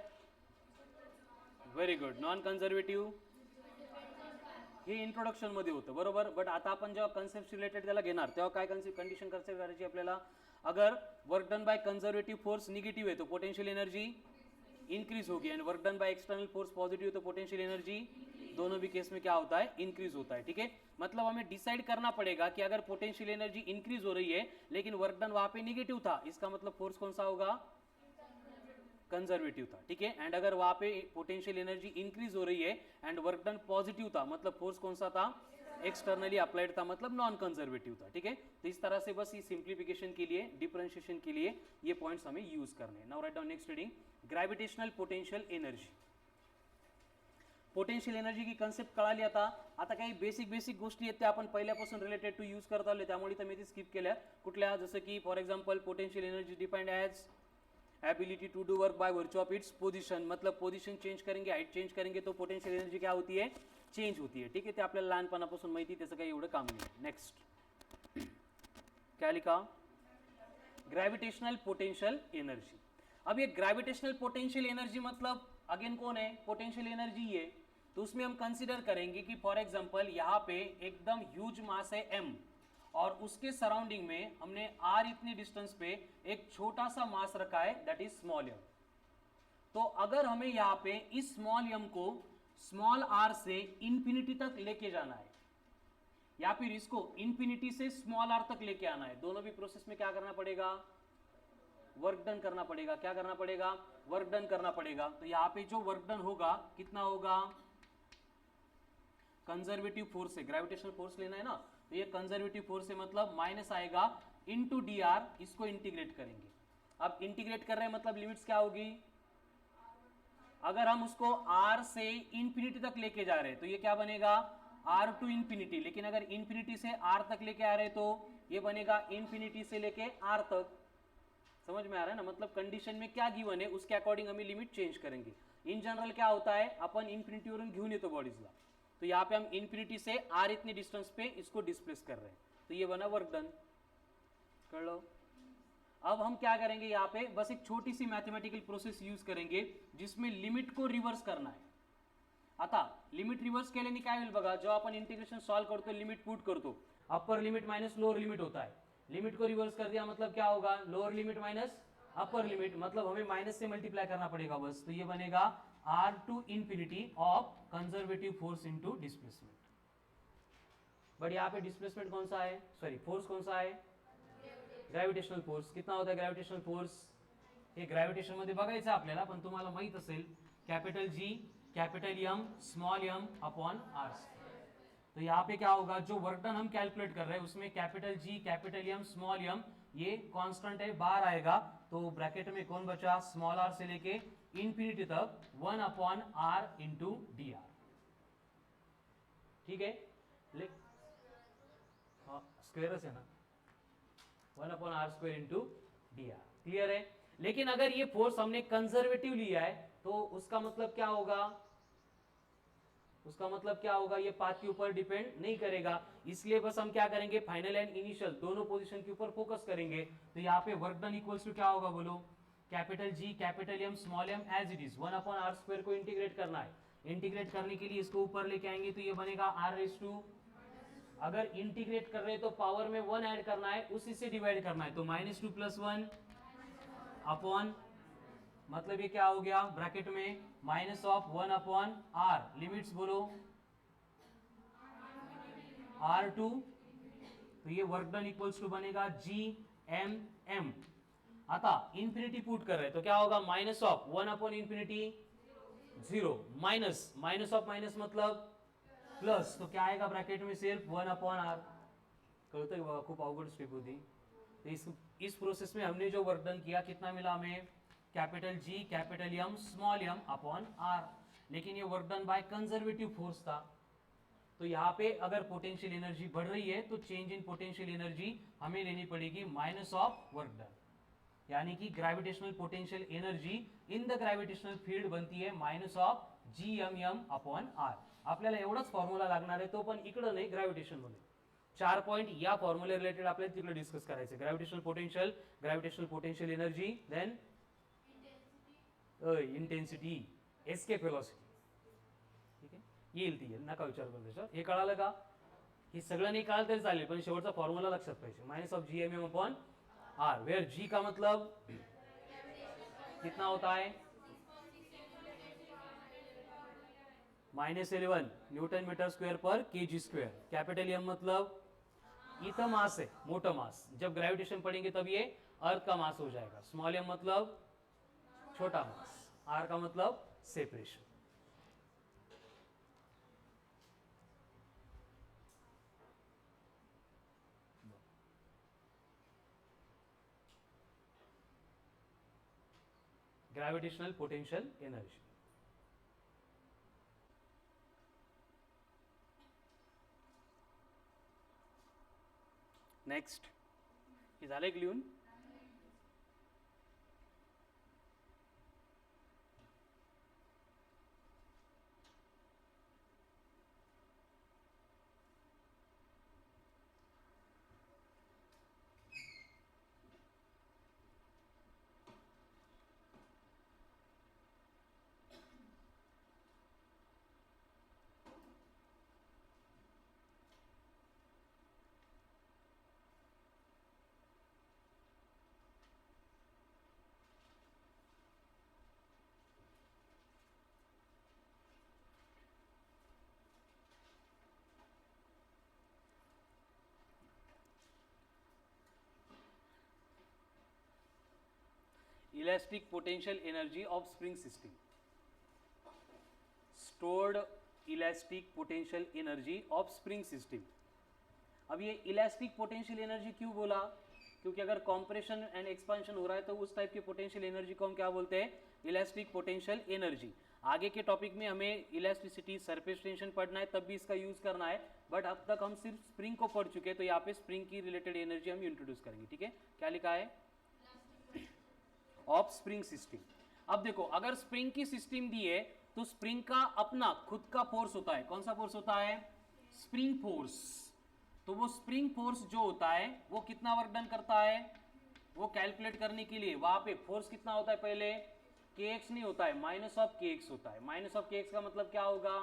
Very good. नॉन कन्झर्वेटिव्ह हे इंट्रोडक्शन मध्ये होतं, बरोबर। बट आता आपण जेव्हा कन्सेप्ट रिलेटेड त्याला घेणार तेव्हा काय कंडिशन कन्सिडर करायची आपल्याला? अगर work done by conservative force negative है तो पोटेंशियल एनर्जी इंक्रीज होगी, and work done by external force positive तो पोटेंशियल एनर्जी दोनों भी केस में क्या होता है? इंक्रीज होता है। ठीक है, मतलब हमें डिसाइड करना पड़ेगा कि अगर पोटेंशियल एनर्जी इंक्रीज हो रही है लेकिन वर्क डन वहां पे निगेटिव था, इसका मतलब फोर्स कौन सा होगा? कंजर्वेटिव था। ठीक है, एंड अगर वहां पे पोटेंशियल एनर्जी इंक्रीज हो रही है एंड वर्क डन पॉजिटिव था, मतलब फोर्स कौन सा था? एक्सटर्नली अप्लाइड था, मतलब नॉन कंजर्वेटिव था। ठीक है, तो इस तरह से बस ये सिंप्लीफिकेशन के लिए, डिफरेंशिएशन के लिए ये पॉइंट्स हमें यूज करने हैं। Now right down next reading, gravitational potential energy. Potential energy की कन्सेप्ट कळाली आता। आता काही बेसिक गोष्टी आहेत त्या आपण पहिल्यापासून रिलेटेड टू यूज करत आलो, त्यामुळे तर मी ते स्किप केल्या। कुठल्या? जसं की for example potential energy defined as ability to do work by virtue of its position, मतलब पोजीशन चेंज करेंगे, हाइट चेंज करेंगे तो पोटेंशियल एनर्जी क्या होती है? चेंज होती है। ठीक है, ते आपल्याला लहानपणापासून माहिती, त्याचं काही एवढं काम नाही। नेक्स्ट क्या लिखा? Gravitational potential energy. अब ये ग्रेविटेशनल पोटेंशियल एनर्जी मतलब अगेन कौन है? पोटेंशियल एनर्जी है। तो उसमें हम कंसीडर करेंगे कि फॉर एग्जांपल यहाँ पे एकदम ह्यूज मास है m, और उसके सराउंडिंग में हमने r इतनी डिस्टेंस पे एक छोटा सा मास रखा है, दैट इज स्मॉल m। तो अगर हमें यहाँ पे इस स्मॉल m को स्मॉल r से इंफिनिटी तक लेके जाना है, या फिर इसको इंफिनिटी से स्मॉल r तक लेके आना है, दोनों भी प्रोसेस में क्या करना पड़ेगा? वर्क डन करना पड़ेगा। क्या करना पड़ेगा? वर्क डन करना पड़ेगा। तो यहाँ पे जो वर्क डन होगा कितना होगा? कंजर्वेटिव फोर्स है, ग्रेविटेशनल फोर्स लेना है ना, तो ये कंजर्वेटिव फोर्स है, मतलब माइनस आएगा इनटू dr, इसको इंटीग्रेट करेंगे। अब इंटीग्रेट कर रहे हैं मतलब लिमिट्स क्या होगी? अगर हम उसको r से इंफिनिटी तक लेके जा रहे हैं तो ये क्या बनेगा? r to infinity. लेकिन अगर इंफिनिटी से r तक लेके आ रहे हैं तो ये बनेगा इंफिनिटी से लेके r तक। समझ में आ रहा है ना? मतलब कंडीशन में क्या गिवन है उसके अकॉर्डिंग हम लिमिट चेंज करेंगे। इन जनरल क्या होता है, अपन इंफिनिटी वरून घेऊन येतो बॉडीजला, तो यहाँ पे हम इंफिनिटी से r इतनी डिस्टेंस पे इसको डिस्प्लेस कर रहे हैं, तो ये बना वर्क डन। कर लो। अब हम क्या करेंगे, यहाँ पे बस एक छोटी सी मैथमेटिकल प्रोसेस यूज करेंगे जिसमें लिमिट को रिवर्स करना है। आता लिमिट रिवर्स केल्याने काय होईल बघा, जेव्हा आपण इंटिग्रेशन सॉल्व करतो, लिमिट पुट करतो, upper limit minus lower limit होता है, लिमिट को रिवर्स कर दिया मतलब क्या होगा, lower limit minus upper limit, मतलब हमें माइनस से मल्टीप्लाई करना पड़ेगा बस, तो ये बनेगा r to infinity of conservative force into displacement. But यहाँ पे डिस्प्लेसमेंट कौन सा है, सॉरी फोर्स कौन सा है, ग्रॅव्हिटेशनल फोर्स। कितना होता है ग्रॅव्हिटेशनल फोर्स, हे ग्रॅव्हिटेशन मध्ये बघायचं आपल्याला, पण तुम्हाला माहित असेल capital G capital M small m upon r। तो यहाँ पे क्या होगा, जो वर्क डन हम कैलकुलेट कर रहे हैं उसमें capital G capital M small m ये कांस्टेंट है, बाहर आएगा तो ब्रैकेट में कौन बचा, स्मॉल r से लेके इंफिनिटी तक 1 upon r into D R. ठीक है, स्क्वायर है ना, 1 upon r square into D R, clear है। लेकिन अगर ये फोर्स हमने कंजर्वेटिव लिया है तो उसका मतलब क्या होगा, उसका मतलब क्या होगा, ये पाथ के ऊपर डिपेंड नहीं करेगा, इसलिए बस हम क्या करेंगे, फाइनल एंड इनिशियल दोनों पोजीशन के ऊपर फोकस करेंगे। तो यहाँ पे वर्क डन इक्वल्स टू क्या होगा बोलो, capital G capital M small m as it is 1 upon r square को इंटीग्रेट करना है। इंटीग्रेट करने के लिए इसको ऊपर लेके आएंगे तो ये बनेगा r रेज टू, अगर इंटीग्रेट कर रहे हैं तो पावर में 1 ऐड करना है, उसी से डिवाइड करना है, तो -2 + 1 अपॉन, मतलब ये क्या हो गया ब्रैकेट में minus of 1 upon r, limits बोलो r2, तो ये वर्क डन इक्वल्स टू बनेगा GMM। आता इंफिनिटी पुट कर रहे हैं तो क्या होगा, minus of 1 upon infinity 0, minus minus of minus मतलब प्लस, तो क्या आएगा ब्रैकेट में सिर्फ 1 अपॉन r। कळतंय बघा, खूप अवघड स्टेप होती। तो इस प्रोसेस में हमने जो वर्क डन किया कितना मिला हमें, capital G capital M small m upon r, लेकिन ये work done by conservative force था। तो यहाँ पे अगर पोटेंशियल एनर्जी बढ़ रही है तो चेंज इन पोटेंशियल एनर्जी हमें लेनी पड़ेगी माइनस ऑफ वर्क डन, यानी कि gravitational potential energy in the gravitational field बनती है minus of GMM upon r। आपल्याला एवढाच फॉर्म्युला लागणार आहे, तो पण इकडं नाही ग्रॅव्हिटेशन मध्ये। 4 पॉइंट या फॉर्म्युला रिलेटेड आपल्याला तिकडे डिस्कस करायचे, gravitational potential energy, then intensity, escape velocity, ठीक आहे, येईल ती, नका विचार करू त्याच्यावर। हे कळालं का, हे सगळं नाही कळालं तरी चालेल, पण शेवटचा फॉर्म्युला लक्षात पाहिजे, minus of GMM upon r, where G का मतलब कितना होता है, -11 न्यूटन मीटर स्क्वायर पर kg स्क्वायर। कैपिटल M मतलब इतना मास है, मोटा मास, जब ग्रेविटेशन पड़ेंगे तब ये अर्थ का मास हो जाएगा। स्मॉल m मतलब छोटा मास, r का मतलब separation. Gravitational potential energy. Next, हे झालंय का लिहून? Elastic potential energy of spring system, stored elastic potential energy of spring system. अब ये इलास्टिक पोटेंशियल एनर्जी क्यों बोला, क्योंकि अगर कॉम्प्रेशन एंड एक्सपांशन हो रहा है तो उस टाइप की पोटेंशियल एनर्जी को हम क्या बोलते हैं, इलास्टिक पोटेंशियल एनर्जी। आगे के टॉपिक में हमें इलास्टिसिटी, सरफेस टेंशन पढ़ना है, तब भी इसका यूज करना है, बट अब तक हम सिर्फ स्प्रिंग को पढ़ चुके हैं, तो यहाँ पे स्प्रिंग की रिलेटेड एनर्जी हम इंट्रोड्यूस करेंगे। ठीक है, क्या लिखा है, ऑफ स्प्रिंग सिस्टम। अब देखो, अगर स्प्रिंग की सिस्टम दी है तो स्प्रिंग का अपना खुद का फोर्स होता है, कौन सा फोर्स होता है, स्प्रिंग फोर्स। तो वो स्प्रिंग फोर्स जो होता है वो कितना वर्क डन करता है, वो कैलकुलेट करने के लिए वहां पे फोर्स कितना होता है, पहले kx नहीं होता है, माइनस ऑफ kx होता है। माइनस ऑफ kx का मतलब क्या होगा,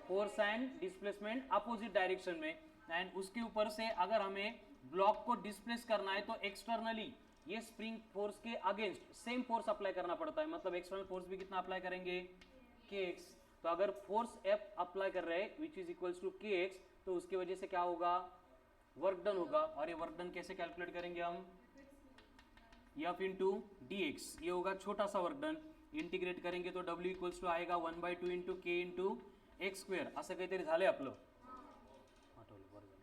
force and displacement opposite direction में, एंड उसके ऊपर से अगर हमें ब्लॉक को डिस्प्लेस करना है तो एक्सटर्नली ये स्प्रिंग फोर्स के अगेंस्ट सेम फोर्स अप्लाई करना पड़ता है, मतलब एक्सटर्नल फोर्स भी कितना अप्लाई करेंगे, kx। तो अगर फोर्स F अप्लाई कर रहे हैं which is equals to kx, तो उसकी वजह से क्या होगा, वर्क डन होगा। और ये वर्क डन कैसे कैलकुलेट करेंगे हम, F इंटू डी एक्स, ये होगा छोटा सा वर्क डन, इंटिग्रेट करेंगे तो W इक्वल्स टू आएगा 1/2 इंटू के इंटू एक्स स्क्वेअर, असं काहीतरी झालंय आपलं,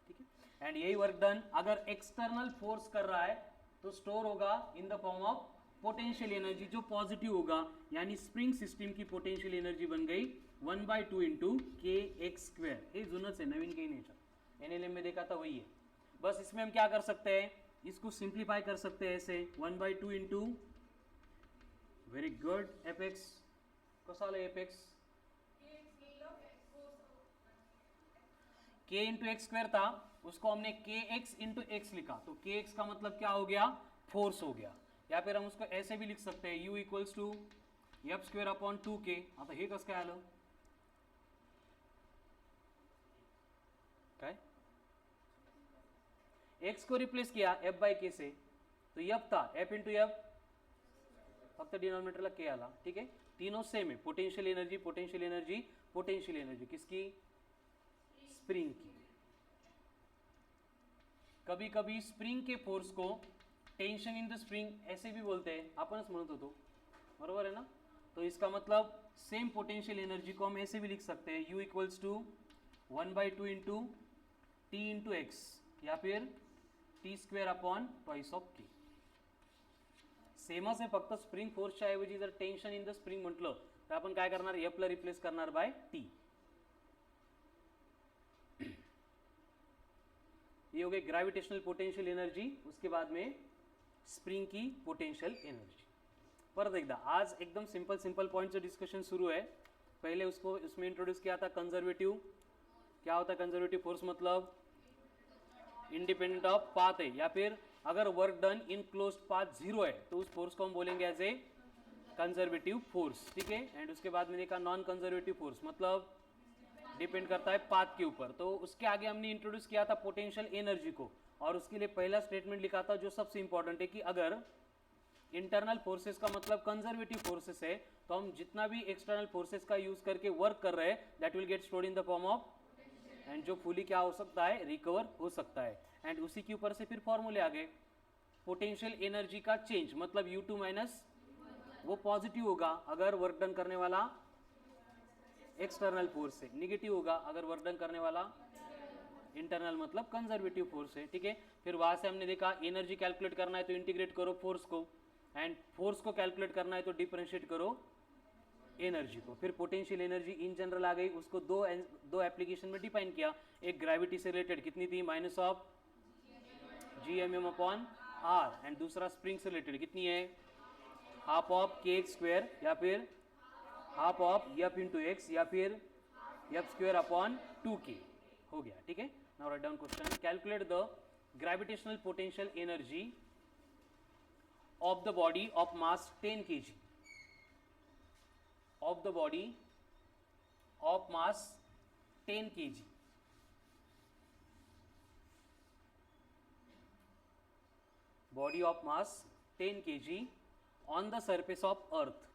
ठीक है। एंड यही वर्क डन अगर एक्सटर्नल फोर्स कर रहा है तो स्टोर होगा इन the form of potential energy जो पॉजिटिव होगा, यानी स्प्रिंग सिस्टम की पोटेंशियल एनर्जी बन गई 1/2 इंटू के एक्स स्क्वेयर। ये जुनच है, नवीन कहीं नहीं था, एनएलएम में देखा था वही है। बस इसमें हम क्या कर सकते हैं, इसको सिंप्लीफाई कर सकते हैं ऐसे 1/2 into, very good, F x कसा आलं, एफ एक्स के इंटू एक्स स्क्वायर था, उसको हमने के एक्स इंटू एक्स लिखा, तो के एक्स का मतलब क्या हो गया, फोर्स हो गया। या फिर हम उसको ऐसे भी लिख सकते हैं, U equals to F square upon 2k। आता हे कसं काय आलं, काय एक्स को रिप्लेस किया एफ बाय के से, तो एफ था एफ इंटू एफ, फक्त डिनोमिनेटरला के आला, ठीक है। तीनों सेम है, potential energy potential energy potential energy, किसकी, स्प्रिंग की। कभी कभी स्प्रिंग के फोर्स को टेंशन इन द स्प्रिंग ऐसे भी बोलते हैं, आपणच म्हणत होतो, बरोबर है ना। तो इसका मतलब सेम पोटेंशियल एनर्जी को हम ऐसे भी लिख सकते हैं, U equals to 1/2 into T into X, या फिर T square upon twice of K. सेमच आहे, फक्त स्प्रिंग फोर्सच्या ऐवजी जर टेन्शन इन द स्प्रिंग म्हटलं तर आपण काय करणार, एफ ला रिप्लेस करणार बाय टी। ये हो गई ग्रेविटेशनल पोटेंशियल एनर्जी, उसके बाद में स्प्रिंग की पोटेंशियल एनर्जी। परत एकदा, आज एकदम सिंपल सिंपल पॉइंटचं डिस्कशन सुरू है। पहले उसको उसमें इंट्रोड्यूस किया था कंजर्वेटिव, क्या होता है कंजर्वेटिव फोर्स, मतलब इंडिपेंडेंट ऑफ पाथ है, या फिर अगर वर्क डन इन क्लोज्ड पाथ 0 है तो उस फोर्स को हम बोलेंगे एज ए कंजर्वेटिव फोर्स, ठीक है। एंड उसके बाद में देखा नॉन कंजर्वेटिव फोर्स, मतलब डिपेंड करता है पाथ के ऊपर। तो उसके आगे हमने इंट्रोड्यूस किया था पोटेंशियल एनर्जी को, और उसके लिए पहला स्टेटमेंट लिखा था जो सबसे इंपॉर्टेंट है कि अगर इंटरनल फोर्सेस का मतलब कंजर्वेटिव फोर्सेस है तो हम जितना भी एक्सटर्नल फोर्सेस का यूज करके वर्क कर रहे हैं that will get stored in the form of, and जो फुली क्या हो सकता है, रिकवर हो सकता है। एंड उसी के ऊपर से फिर फॉर्मूले आ गए, पोटेंशियल एनर्जी का चेंज मतलब U2 माइनस, वो पॉजिटिव होगा अगर वर्क डन करने वाला एक्सटर्नल फोर्स है, निगेटिव होगा अगर वर्क डन करने वाला इंटरनल मतलब कंजर्वेटिव फोर्स है, ठीक है। फिर वहां से हमने देखा एनर्जी कैलकुलेट करना है तो इंटीग्रेट करो फोर्स को, एंड फोर्स को कैलकुलेट करना है तो डिफरेंशिएट करो एनर्जी को। फिर पोटेंशियल एनर्जी इन जनरल आ गई, उसको दो एप्लीकेशन में डिफाइन किया। एक ग्रेविटी से रिलेटेड कितनी थी, minus of GMM upon R, and दूसरा स्प्रिंग से रिलेटेड कितनी है, half of K X square, या फिर half of F into X, या फिर एफ स्क्वेयर अपॉन 2k, हो गया, ठीक है। Now write down question, calculate the gravitational potential energy of the body of mass 10 kg, of the body of mass 10 kg, body of mass 10 kg on the surface of earth,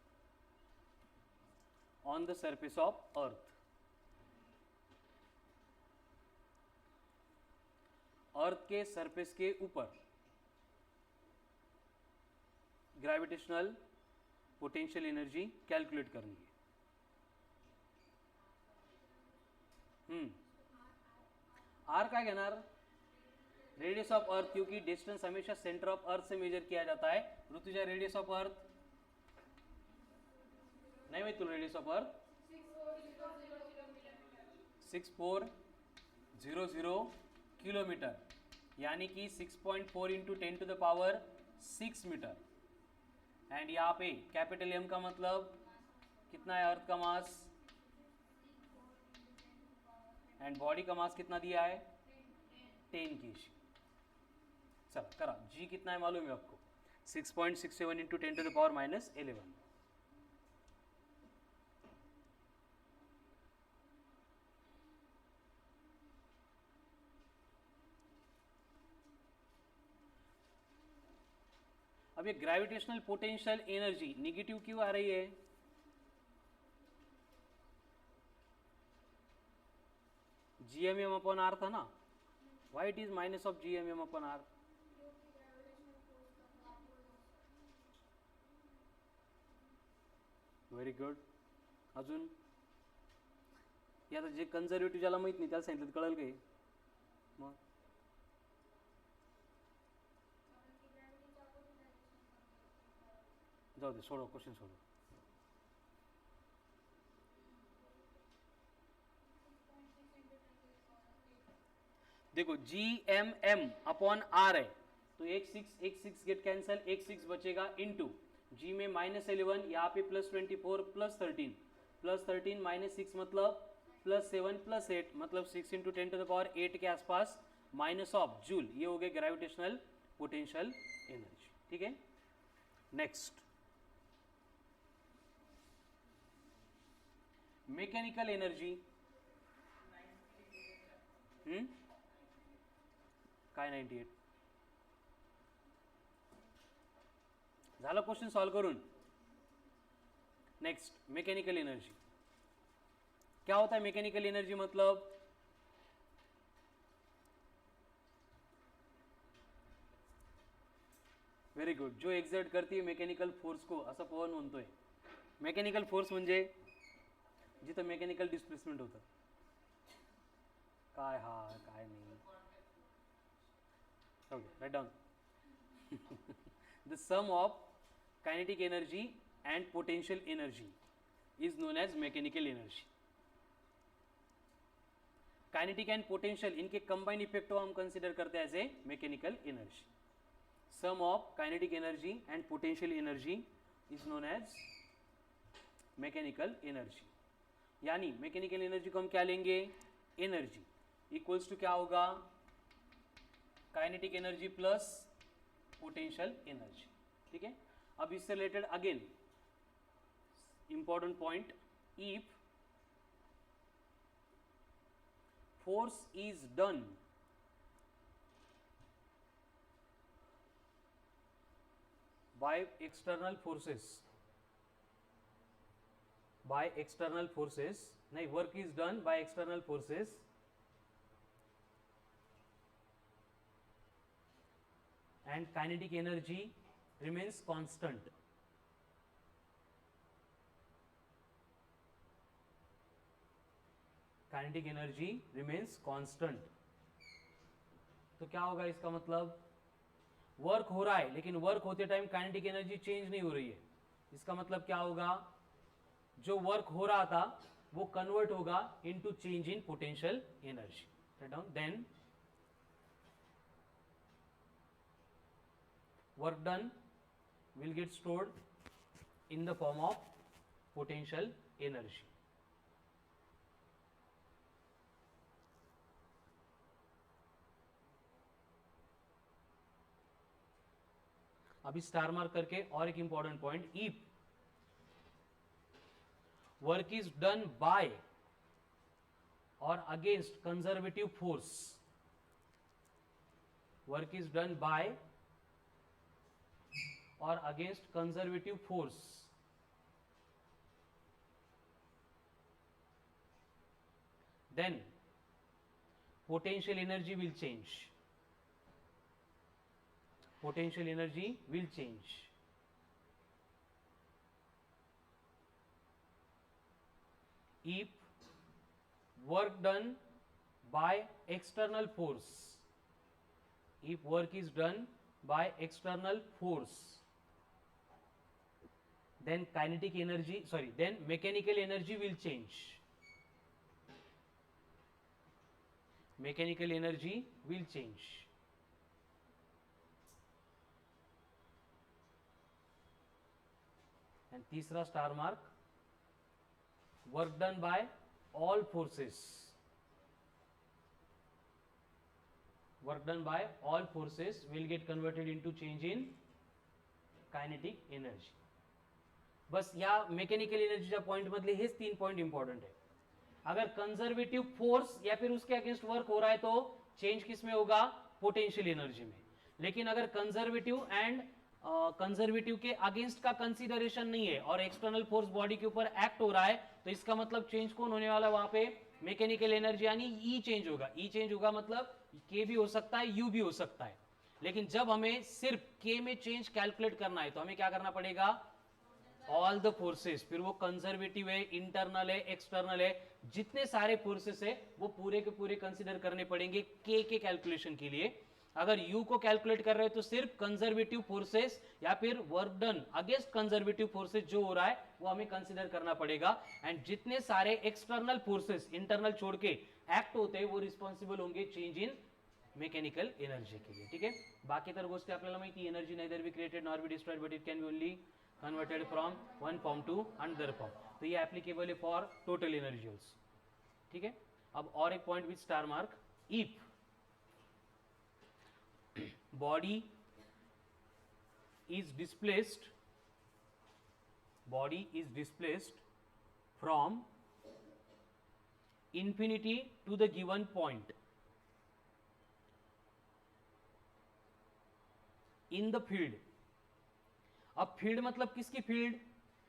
on the surface of earth, अर्थ के surface के ऊपर gravitational potential energy calculate करनी है। Are काय घेणार, radius of earth, क्योंकि distance हमेशा centre of earth से मेजर किया जाता है। ऋतुजा रेडियस ऑफ अर्थ नहीं माहिती तुला, रेडियस ऑफ अर्थ 6400 किलोमीटर, यानी कि 6.4 इंटू 10 टू द पावर 6 मीटर। एंड यहाँ पे कैपिटल एम का मतलब कितना है, अर्थ का मास, एंड बॉडी का मास कितना दिया है 10 kg। चलो करा, जी कितना है मालूम है आपको, 6.67 इंटू 10 टू द पावर -11। अब ये ग्रेविटेशनल पोटेंशियल एनर्जी निगेटिव क्यों आ रही है? GMM अपॉन आर था ना, why it is minus of GMM upon R? Very good. अजून हे आता जे कन्झर्वेटिव्ह ज्याला माहित नाही त्याला सांगितलं कळेल काही? मग जाऊ दे, सोडव क्वेश्चन सोडव. देखो GMM अपॉन आर है तो एक सिक्स गेट कैंसल, एक 6 बचेगा इनटू जी में -11, यहाँ पे +24 +13 -6 मतलब +7 +8 मतलब 6 × 10⁸ के आसपास माइनस ऑफ जूल. ये हो गए ग्रेविटेशनल पोटेंशियल एनर्जी. ठीक है. Next mechanical energy. काय 98 झालं क्वेश्चन सॉल्व करून. Next mechanical energy. क्या होता है मैकेनिकल एनर्जी? मतलब व्हेरी गुड, जो एक्झर्ट करते मेकॅनिकल फोर्स को असं पवन म्हणतोय. मेकॅनिकल फोर्स म्हणजे जिथं मेकॅनिकल डिस्प्लेसमेंट होतं. काय हा काय नाही. Okay, right down. The sum of kinetic energy and potential energy is known as mechanical energy. Kinetic and potential इनके कंबाइन इफेक्ट को हम कंसिडर करते हैं as a mechanical energy. Sum of kinetic energy and potential energy is known as mechanical energy. यानी mechanical energy को हम क्या लेंगे? एनर्जी इक्वल्स टू क्या होगा? Kinetic energy plus potential energy. ठीक है. अब इससे related again important point, if force is done by external forces, नहीं, work is done by external forces and kinetic energy remains constant. Kinetic energy remains constant. तो क्या होगा इसका मतलब? वर्क हो रहा है लेकिन वर्क होते टाइम काइनेटिक एनर्जी चेंज नहीं हो रही है. इसका मतलब क्या होगा? जो वर्क हो रहा था वो कन्वर्ट होगा into change in potential energy. Then work done will get stored in the form of potential energy. अभी स्टार मार्क करके और एक important point, if work is done by और against conservative force, work is done by और against conservative force, then potential energy will change. Potential energy will change. If work done by external force, if work is done by external force, then kinetic energy, then mechanical energy will change. Mechanical energy will change. And तीसरा star mark, work done bye all forces, work done bye all forces will get converted into change in kinetic energy. बस या mechanical एनर्जीच्या point मधले हेच 3 point important है. अगर conservative force या फिर उसके against work हो रहा है तो चेंज किस में होगा? पोटेंशियल एनर्जी में. लेकिन अगर कंजर्वेटिव एंड कंजर्वेटिव के अगेंस्ट का कंसीडरेशन नहीं है और एक्सटर्नल फोर्स बॉडी के ऊपर एक्ट हो रहा है, तो इसका मतलब चेंज कौन होने वाला वहां पे, मैकेनिकल एनर्जी यानी ई चेंज होगा। ई चेंज होगा मतलब के भी हो सकता है, यू भी हो सकता है। लेकिन जब हमें सिर्फ के में चेंज कैलकुलेट करना है तो हमें क्या करना पड़ेगा, ऑल द फोर्सेस, फिर वो कंजर्वेटिव है, इंटरनल है, एक्सटर्नल है, जितने सारे फोर्सेस है वो पूरे के पूरे कंसीडर करने पड़ेंगे के कैलकुलेशन के लिए। अगर यू को कैलकुलेट कर रहे हो तो सिर्फ कंजर्वेटिव फोर्सेस या फिर work done against conservative forces जो हो रहा है वो हमें कंसीडर करना पड़ेगा। एंड जितने सारे एक्सटर्नल फोर्सेस इंटरनल छोड़ के एक्ट होते हैं वो रिस्पॉन्सिबल होंगे चेंज इन मेकॅनिकल एनर्जी के लिए, ठीक है। बाकी तर गोष्टी आपल्याला माहिती, energy neither be created nor be destroyed but it can be only converted from one form to another form. तो ये एप्लीकेबल है फॉर टोटल एनर्जी ऑल्सो, ठीक है। अब और एक point with star mark, if body is displaced from infinity to the given point in the field। अब field मतलब किसकी फील्ड,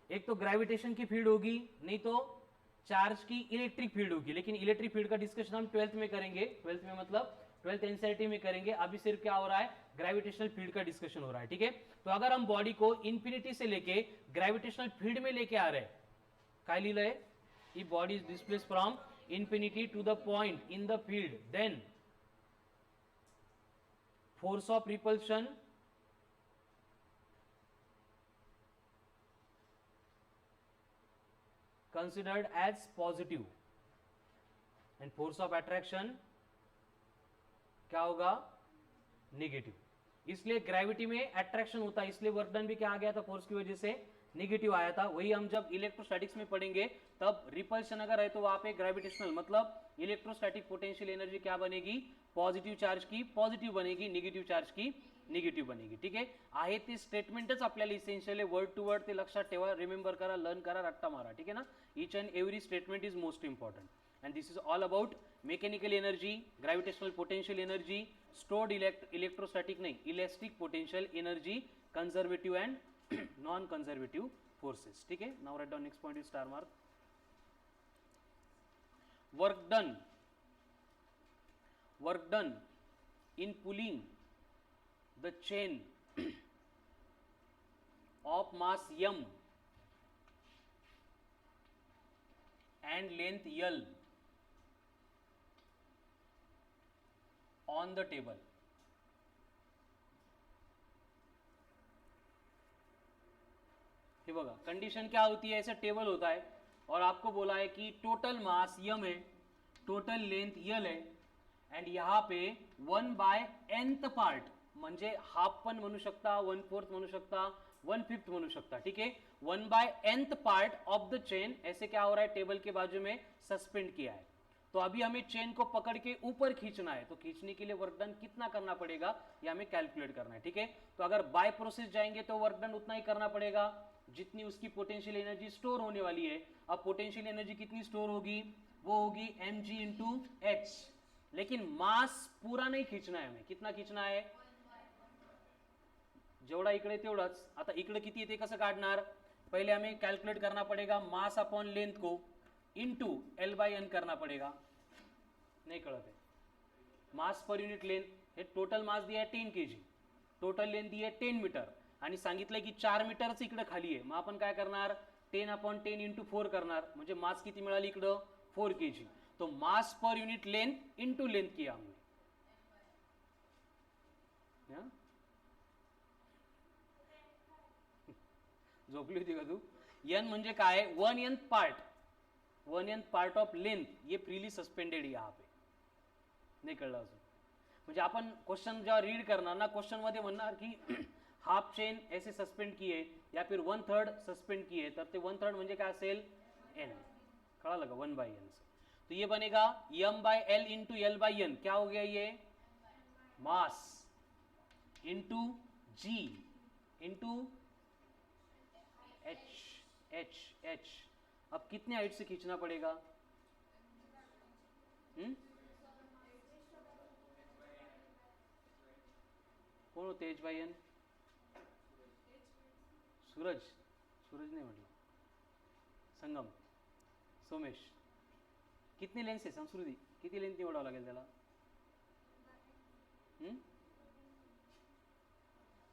एक तो ग्रेविटेशन की फील्ड होगी, नहीं तो चार्ज की इलेक्ट्रिक फील्ड होगी। लेकिन इलेक्ट्रिक फील्ड का डिस्कशन हम 12th में करेंगे, 12th में मतलब 12th एनसीईआरटी में करेंगे। अभी सिर्फ क्या हो रहा है, ग्रेविटेशनल फील्ड का डिस्कशन हो रहा है, ठीक है। तो अगर हम बॉडी को इंफिनिटी से लेके ग्रेविटेशनल फील्ड में लेके आ रहे हैं, काय लिहिलंय, if body is displaced from infinity to the point in the field then force of repulsion considered as positive and force of attraction क्या होगा, नेगेटिव। इसलिए ग्रेविटी में अट्रैक्शन होता है, इसलिए वर्क डन भी क्या आ गया था, फोर्स की वजह से नेगेटिव आया था। वही हम जब इलेक्ट्रोस्टैटिक्स में पढ़ेंगे तब रिपल्शन अगर है तो वहां पे ग्रेविटेशनल मतलब इलेक्ट्रोस्टैटिक पोटेंशियल एनर्जी क्या बनेगी, पॉझिटिव्ह चार्ज की पॉझिटिव्ह बनेगी, निगेटिव्ह चार्ज की निगेटिव्ह बनेगी, ठीक आहे। आहे ते स्टेटमेंटच आपल्याला इसेन्शियल आहे, वर्ड टू वर्ड ते लक्षात ठेवा, रिमेंबर करा, लर्न करा, रट्टा मारा, ठीक आहे ना। Each and every statement is most important and this is all about mechanical energy, gravitational potential energy, stored electrostatic नहीं, elastic potential energy, conservative and non conservative forces, ठीक है। now write down next point with star mark, work done in pulling the chain of mass m and length l on the table। ये बघा condition क्या होती है, ऐसा table होता है और आपको बोला है कि टोटल मास यम है, टोटल लेंथ यल है, एंड यहाँ पे 1/nth पार्ट म्हणजे हाफ पण म्हणू शकता, 1/4 म्हणू शकता, 1/5 म्हणू शकता, ठीक है। 1/nth part of the chain ऐसे क्या हो रहा है, टेबल के बाजू में सस्पेंड किया है। तो अभी हमें चेन को पकड़ के ऊपर खींचना है, तो खींचने के लिए वर्क डन कितना करना पड़ेगा ये हमें कैलकुलेट करना है, ठीक है। तो अगर बाय प्रोसेस जाएंगे तो वर्क डन उतना ही करना पड़ेगा जितनी उसकी पोटेंशियल एनर्जी स्टोर होने वाली है। अब पोटेंशियल एनर्जी कितनी स्टोर होगी, वो होगी mg इंटू एच, लेकिन मास पूरा नहीं खींचना है हमें, कितना खींचना है, जेवढा इकडे तेवढाच। आता इकडे किती येते कसं काढणार, पहले हमें कैलकुलेट करना पड़ेगा मास अपॉन लेंथ को इंटू L/n करना पड़ेगा, नहीं कळत है। मास पर यूनिट लेंथ, हे टोटल मास दिया है 10 kg, टोटल लेंथ दी आहे 10 मीटर आणि सांगितलंय की 4 मीटरच इकडे खाली आहे, मग आपण काय करणार, 10/10 इंटू 4 करणार, म्हणजे मास किती मिळाली इकडं 4 kg। तो मास per unit length into length किया हमने, झोपली होती का तू। एन म्हणजे काय, 1/n part, 1/n part of length, ये फ्रीली सस्पेंडेड यहाँ पे, नहीं कळलं अजून। म्हणजे आपण क्वेश्चन जेव्हा रीड करणार ना, क्वेश्चन मध्ये म्हणणार की हाफ चेन ऐसे सस्पेंड किए या फिर 1/3 सस्पेंड किए, तर ते 1/3 म्हणजे काय असेल, n, कळालं का, 1/n से। तो ये बनेगा m/l इंटू l/n, क्या हो गया ये, mass into g into h। अब कितने हाइट से खींचना पड़ेगा, कौन होते h/n, सूरज सूरज नाही म्हटलं, संगम, सोमेश, कितनी लेंथ है संस्कृति, किती लेंथ निवडावं लागेल त्याला?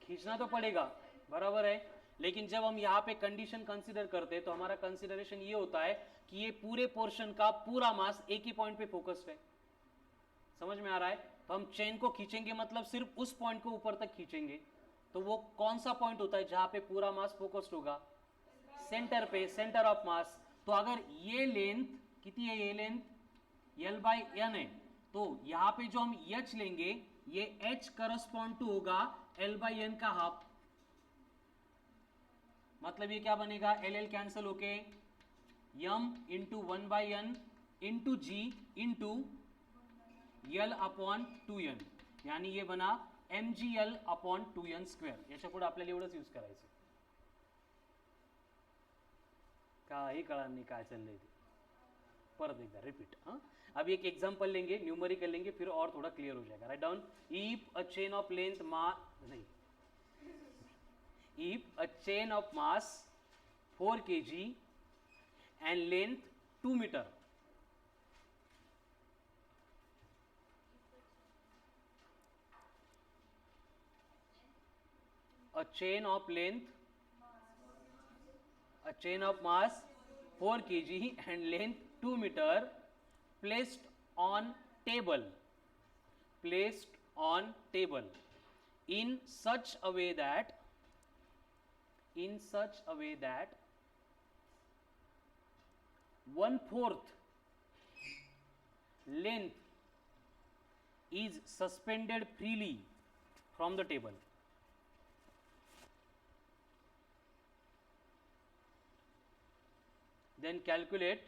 खींचना तो पड़ेगा, बराबर है, लेकिन जब हम यहाँ पे कंडीशन कंसीडर करते हैं तो हमारा कंसीडरेशन ये होता है कि ये पूरे पोर्शन का पूरा मास एक ही पॉइंट पे फोकस्ड है। समझ में आ रहा है? तो हम चेन को खींचेंगे मतलब सिर्फ उस पॉइंट को ऊपर तक खींचेंगे, तो वो कौन सा पॉइंट होता है जहां पे पूरा मास फोकस्ड होगा? सेंटर पे, सेंटर ऑफ मास। तो अगर ये लेंथ कितनी है, ये लेंथ L/N है, तो यहां पे जो हम H लेंगे ये H करस्पॉन्ड टू होगा L/N का हाफ। मतलब ये क्या बनेगा, LL कैंसिल होके M into 1/N into G into L upon 2N, यानी ये बना mgl अपॉन 2N स्क्वेअर। याच्या पुढे आपल्याला एवढंच यूज करायचं, काही कळणार नाही काय चाललंय ते। परत एकदा रिपीट। अभी एक एग्जांपल लेंगे, न्यूमेरिकल लेंगे, फिर और थोड़ा क्लियर हो जाएगा। Right down, if a chain of length नहीं, if a chain of mass 4 kg and length 2 meter, a chain of mass 4 kg and length 2 meter placed on table in such a way that 1/4 length is suspended freely from the table. Then calculate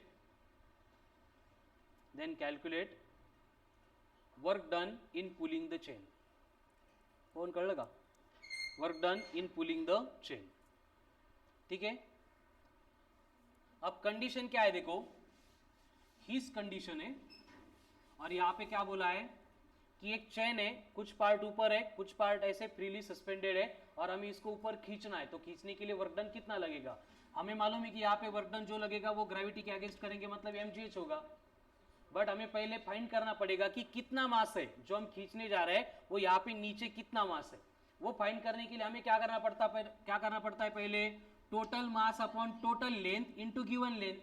work done in pulling the chain. कौन कळलं का? Work done in pulling the chain. ठीक है, अब condition क्या है देखो, his condition है और यहां पे क्या बोला है कि एक चेन है, कुछ पार्ट ऊपर है, कुछ पार्ट ऐसे फ्रीली सस्पेंडेड है और हमें इसको ऊपर खींचना है। तो खींचने के लिए वर्क डन कितना लगेगा? हमें मालूम है कि यहाँ पे वर्क डन जो लगेगा वो ग्रेविटी के अगेंस्ट करेंगे, मतलब mgh होगा। बट हमें पहले फाइंड करना पड़ेगा कि कितना मास है जो हम खींचने जा रहे हैं, वो यहाँ पे नीचे कितना मास है। वो फाइंड करने के लिए हमें क्या करना पड़ता है पहले total mass upon total length into given length.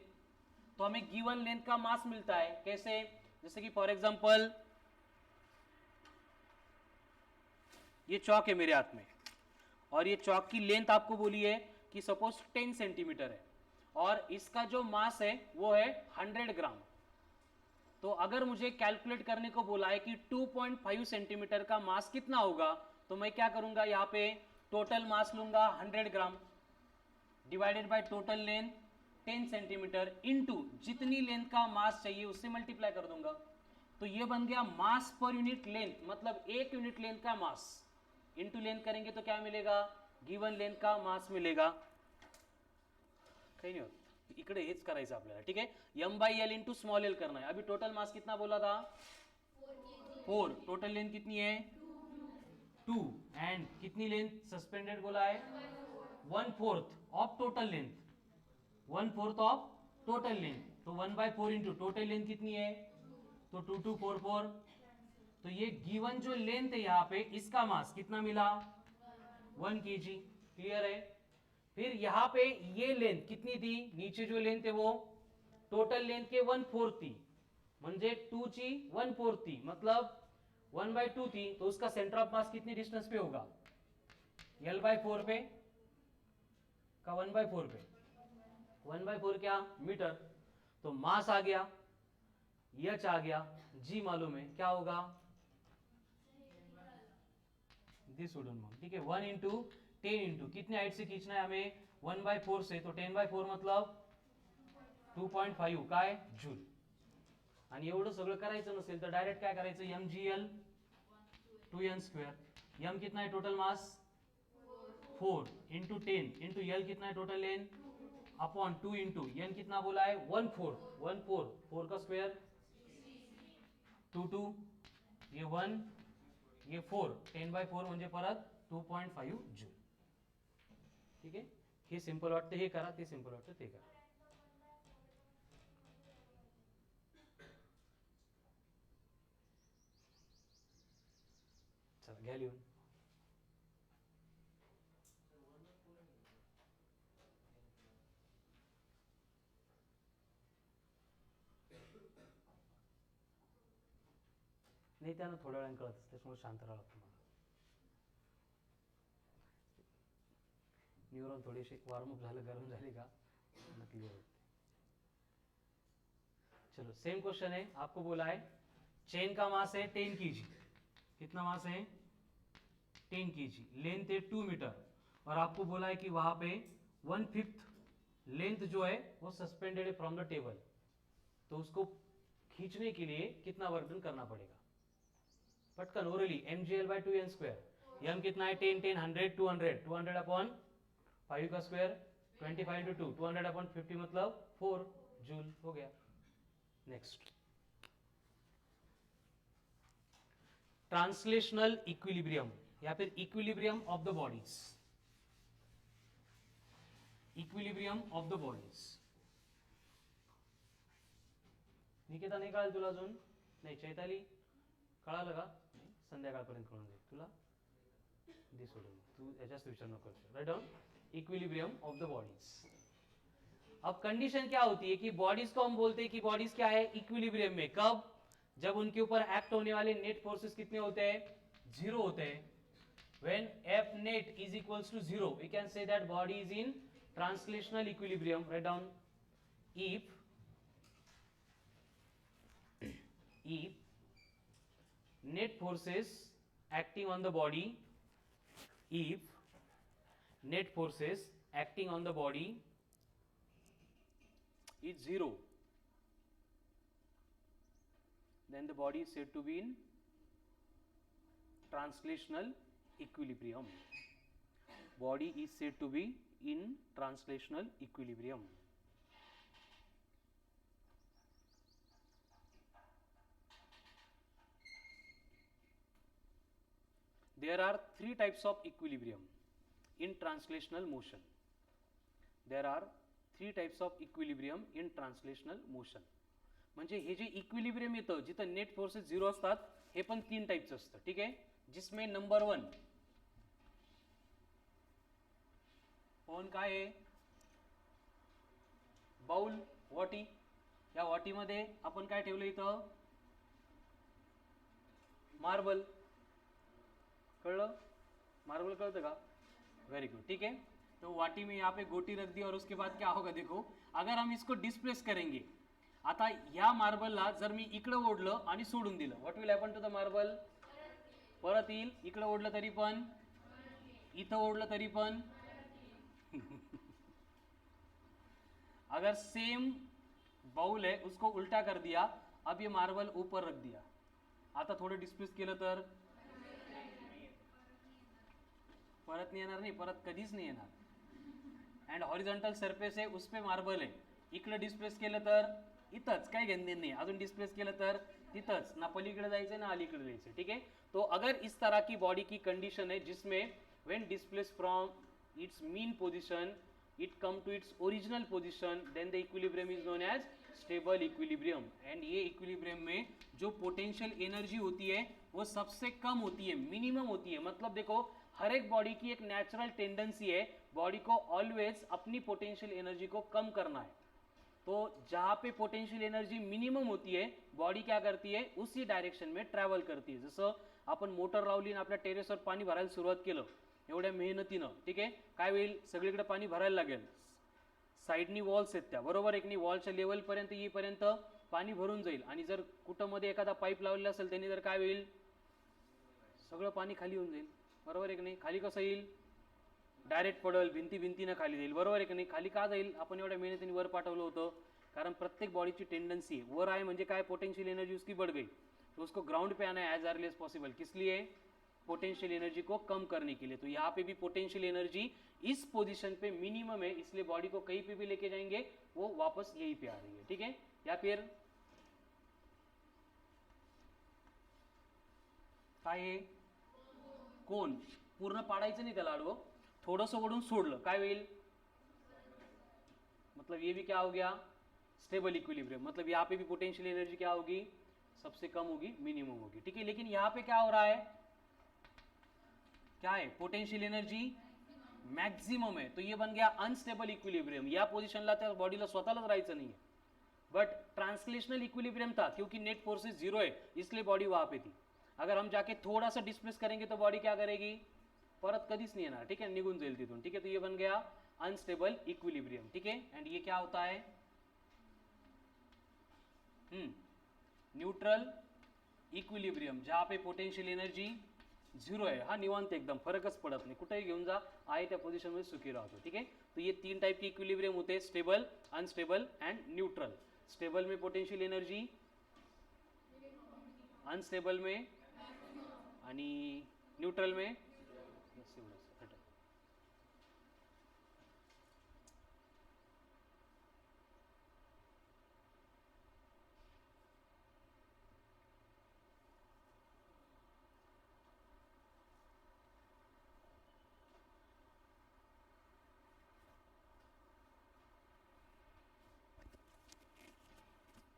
तो हमें गिवन लेंथ का मास मिलता है कैसे, जैसे कि फॉर एग्जांपल ये चौक है मेरे हाथ में और ये चौक की लेंथ आपको बोली है कि सपोज 10 सेंटीमीटर है और इसका जो मास है वो है 100 ग्राम। तो अगर मुझे कैलकुलेट करने को बोला है कि 2.5 सेंटीमीटर का मास कितना होगा, तो मैं क्या करूंगा, यहाँ पे टोटल मास लूंगा 100 gram divided by total length 10 centimetre into जितनी लेंथ का मास चाहिए उससे मल्टीप्लाई कर दूंगा। तो ये बन गया मास पर यूनिट लेंथ, मतलब एक यूनिट लेंथ का मास इनटू लेंथ करेंगे तो क्या मिलेगा, गिवन लेंथ का मास मिलेगा। काही नाही होत, इकडे हेच करायचं आपल्याला। ठीक है, m/l इंटू स्मॉल एल करना है। अभी टोटल मास कितना बोला था, 4, टोटल लेंथ कितनी है 2 एंड कितनी लेंथ सस्पेंडेड बोला है 1/4 of total length, 1/4 of total length. तो 1/4 इंटू टोटल लेंथ कितनी है, तो 2 2 4 4। तो ये गिवन जो लेंथ है यहाँ पे इसका मास कितना मिला 1 kg। क्लियर है? फिर यहाँ पे ये लेंथ कितनी थी, नीचे जो लेंथ है वो टोटल लेंथ के 1/4 थी, म्हणजे 2 ची 1/4 थी, मतलब 1/2 थी। तो उसका सेंटर ऑफ मास कितनी डिस्टेंस पे होगा, L/4 पे का 1/4 पे, 1/4 क्या मीटर। तो मास आ गया, H आ गया, G मालूम है क्या होगा, दिस वुडन मग। ठीक है, 1 इंटू 10 इंटू कितने हाइट से खींचना है हमें 1/4 से, तो 10/4 मतलब 2.5 काय जूल। आणि एवढं सगळं करायचं नसेल तर डायरेक्ट काय करायचं, mgl 2n स्क्वेअर। m कितना है total mass 4 into 10 into l कितना है total length upon 2 into n कितना बोला है 1/4, 1/4 4 का स्क्वायर 2 2 ये 1 ये 4, 10/4 म्हणजे परत 2.5 जूल। ठीक है, हे सिंपल वाटतं हे करा, ते सिंपल वाटतं ते करा. चला घ्या लिहून. नाही त्यांना थोड्या वेळाने कळत असते, त्याच्यामुळे शांत राहावं लागतं मला. न्यूरॉन थोडेसे वॉर्मअप झालं, गरम झाले का क्लियर होते. चलो सेम क्वेश्चन है, आपको बोला है चेन का मास है 10 kg. कितना मास है 10 kg. लेंथ है 2 मीटर और आपको बोला है कि वहां पे 1/5 लेंथ जो है वो सस्पेंडेड है फ्रॉम द टेबल. तो उसको खींचने के लिए कितना वर्क डन करना पड़ेगा. पटकन ओरली mgl/2n². m कितना है 10 10 100 200 200 अपॉन 5 का स्क्वायर 25 into 2 200 अपॉन 50 मतलब 4 जूल हो गया. नेक्स्ट ट्रांसलेशनल इक्विलिब्रियम या फिर equilibrium of the bodies. Equilibrium of the bodies. Nikita नाही कळालं तुला अजून. नाही चैताली कळालं का. संध्याकाळपर्यंत कळून जाईल तुला. दे सोडून तू याच्याच विचार नको करू. Write down equilibrium of the bodies. अब कंडीशन क्या होती है कि बॉडीज को हम बोलते हैं कि बॉडीज क्या है इक्विलिब्रियम में. कब. जब उनके ऊपर एक्ट होने वाले नेट फोर्सेस कितने होते हैं 0 होते हैं. when F net is equals to 0 we can say that body is in translational equilibrium. Write down if net forces acting on the body, if net forces acting on the body is 0, then the body is said to be in translational equilibrium. Body is said to be in translational equilibrium. There are 3 types of equilibrium in translational motion. There are 3 types of equilibrium in translational motion. म्हणजे हे जे equilibrium येतं जिथं net forces 0 असतात हे पण 3 types असतं. ठीक आहे. जिसमें number 1 कौन काय आहे बाउल वॉटी. या वॉटीमध्ये आपण काय ठेवलं इथं मार्बल. कळलं. मार्बल कळतं का. Very good. ठीक है. तो वाटी में यहाँ पे गोटी रख दी और उसके बाद क्या होगा देखो अगर हम इसको डिस्प्लेस करेंगे. आता ह्या मार्बलला जर मी इकडं ओढलं आणि सोडून दिलं what will happen to the marble. परत येईल. इकडं ओढलं तरी पण इथं ओढलं तरी पण अगर सेम बाउल है उसको उल्टा कर दिया अब ये मार्बल ऊपर रख दिया आता थोडं डिस्प्लेस केलं तर परत नाही येणार. नाही परत कधीच नाही येणार. अँड हॉरिझॉन्टल सरफेस आहे उस पे मार्बल आहे. इकडं डिस्प्लेस केलं तर इथंच काय घेणं नाही. अजून डिस्प्लेस केलं तर तिथंच. ना पलीकडे जायचं ना अलीकडे जायचं. ठीक है. तो अगर इस तरह की बॉडी की कंडीशन है जिसमें when displace from its mean position it come to its original position then the equilibrium is known as stable equilibrium. and ये equilibrium में जो potential energy होती है वो सबसे कम होती है मिनिमम होती है. मतलब देखो हर एक बॉडी की एक नेचुरल टेंडेंसी है बॉडी को ऑलवेज अपनी पोटेंशियल एनर्जी को कम करना है. तो जहाँ पे पोटेंशियल एनर्जी मिनिमम होती है बॉडी क्या करती है उसी डायरेक्शन में ट्रॅव्हल करते. जसं आपण मोटर लावली आणि आपल्या टेरेसवर पाणी भरायला सुरुवात केलं एवढ्या मेहनतीनं. ठीक आहे. काय होईल सगळीकडे पाणी भरायला लागेल. साईडनी वॉल्स आहेत त्या बरोबर एक नाही वॉलच्या लेवलपर्यंत येईपर्यंत पाणी भरून जाईल. आणि जर कुठं मध्ये एखादा पाईप लावलेला असेल त्यांनी जर काय होईल सगळं पाणी खाली येऊन जाईल. बरोबर एक नाही. खाली कसं येईल डायरेक्ट पडल भिंतीनं खाली जाईल. बरोबर एक नाही. खाली का जाईल आपण एवढ्या मेहनतीने वर पाठवलं होतं कारण प्रत्येक बॉडीची टेंडन्सी आहे वर आहे म्हणजे काय पोटेंशियल एनर्जी उसकी बढ़ गई तो उसको ग्राउंड पे आना है एज अर्ली एज पॉसिबल. किस लिए पोटेंशियल एनर्जी को कम करने के लिए. तो यहाँ पे भी पोटेंशियल एनर्जी इस पोजीशन पे मिनिमम है इसलिए बॉडी को कहीं पे भी लेके जाएंगे वो वापस यहीं पे आ रही है. ठीक है. या फिर काय आहे कोण पूर्ण पाडायचं नाही त्याला आडवं थोडंसं ओढून सोडलं काय होईल मतलब ये भी क्या हो गया, स्टेबल इक्विलिब्रियम। मतलब यहाँ पे भी पोटेंशियल एनर्जी क्या होगी, सबसे कम होगी, मिनिमम होगी, ठीक है। लेकिन यहाँ पे क्या हो रहा है, क्या है, पोटेंशियल एनर्जी मॅक्झिमम आहे, तो ये बन गया अनस्टेबल इक्विलिब्रियम। या पोझिशनला त्या बॉडीला स्वतःलाच राहायचं नाही, बट ट्रांसलेशनल इक्विलिब्रियम था, क्योंकि नेट फोर्सेस जीरो है, इसलिए बॉडी वहां पे थी। अगर हम जाके थोड़ा सा डिस्प्लेस करेंगे तो बॉडी क्या करेगी, परत कधीच नहीं येणार, ठीक है, निघून जाईल तिथून, ठीक है। तो ये बन गया अनस्टेबल इक्विलिब्रियम, ठीक है। एंड ये क्या होता है, न्यूट्रल इक्विलिब्रियम, जहां पे पोटेंशियल एनर्जी झिरो आहे, हा निवांत एकदम, फरकच पडत नाही, कुठेही घेऊन जा, आहे त्या पोझिशन मध्ये सुखी राहतो, ठीक है। तो ये तीन टाइप के इक्विलिब्रियम होते हैं, stable, unstable and neutral. Stable में पोटेंशियल एनर्जी, अनस्टेबल में आणि न्यूट्रल में बस एवढंच, हट.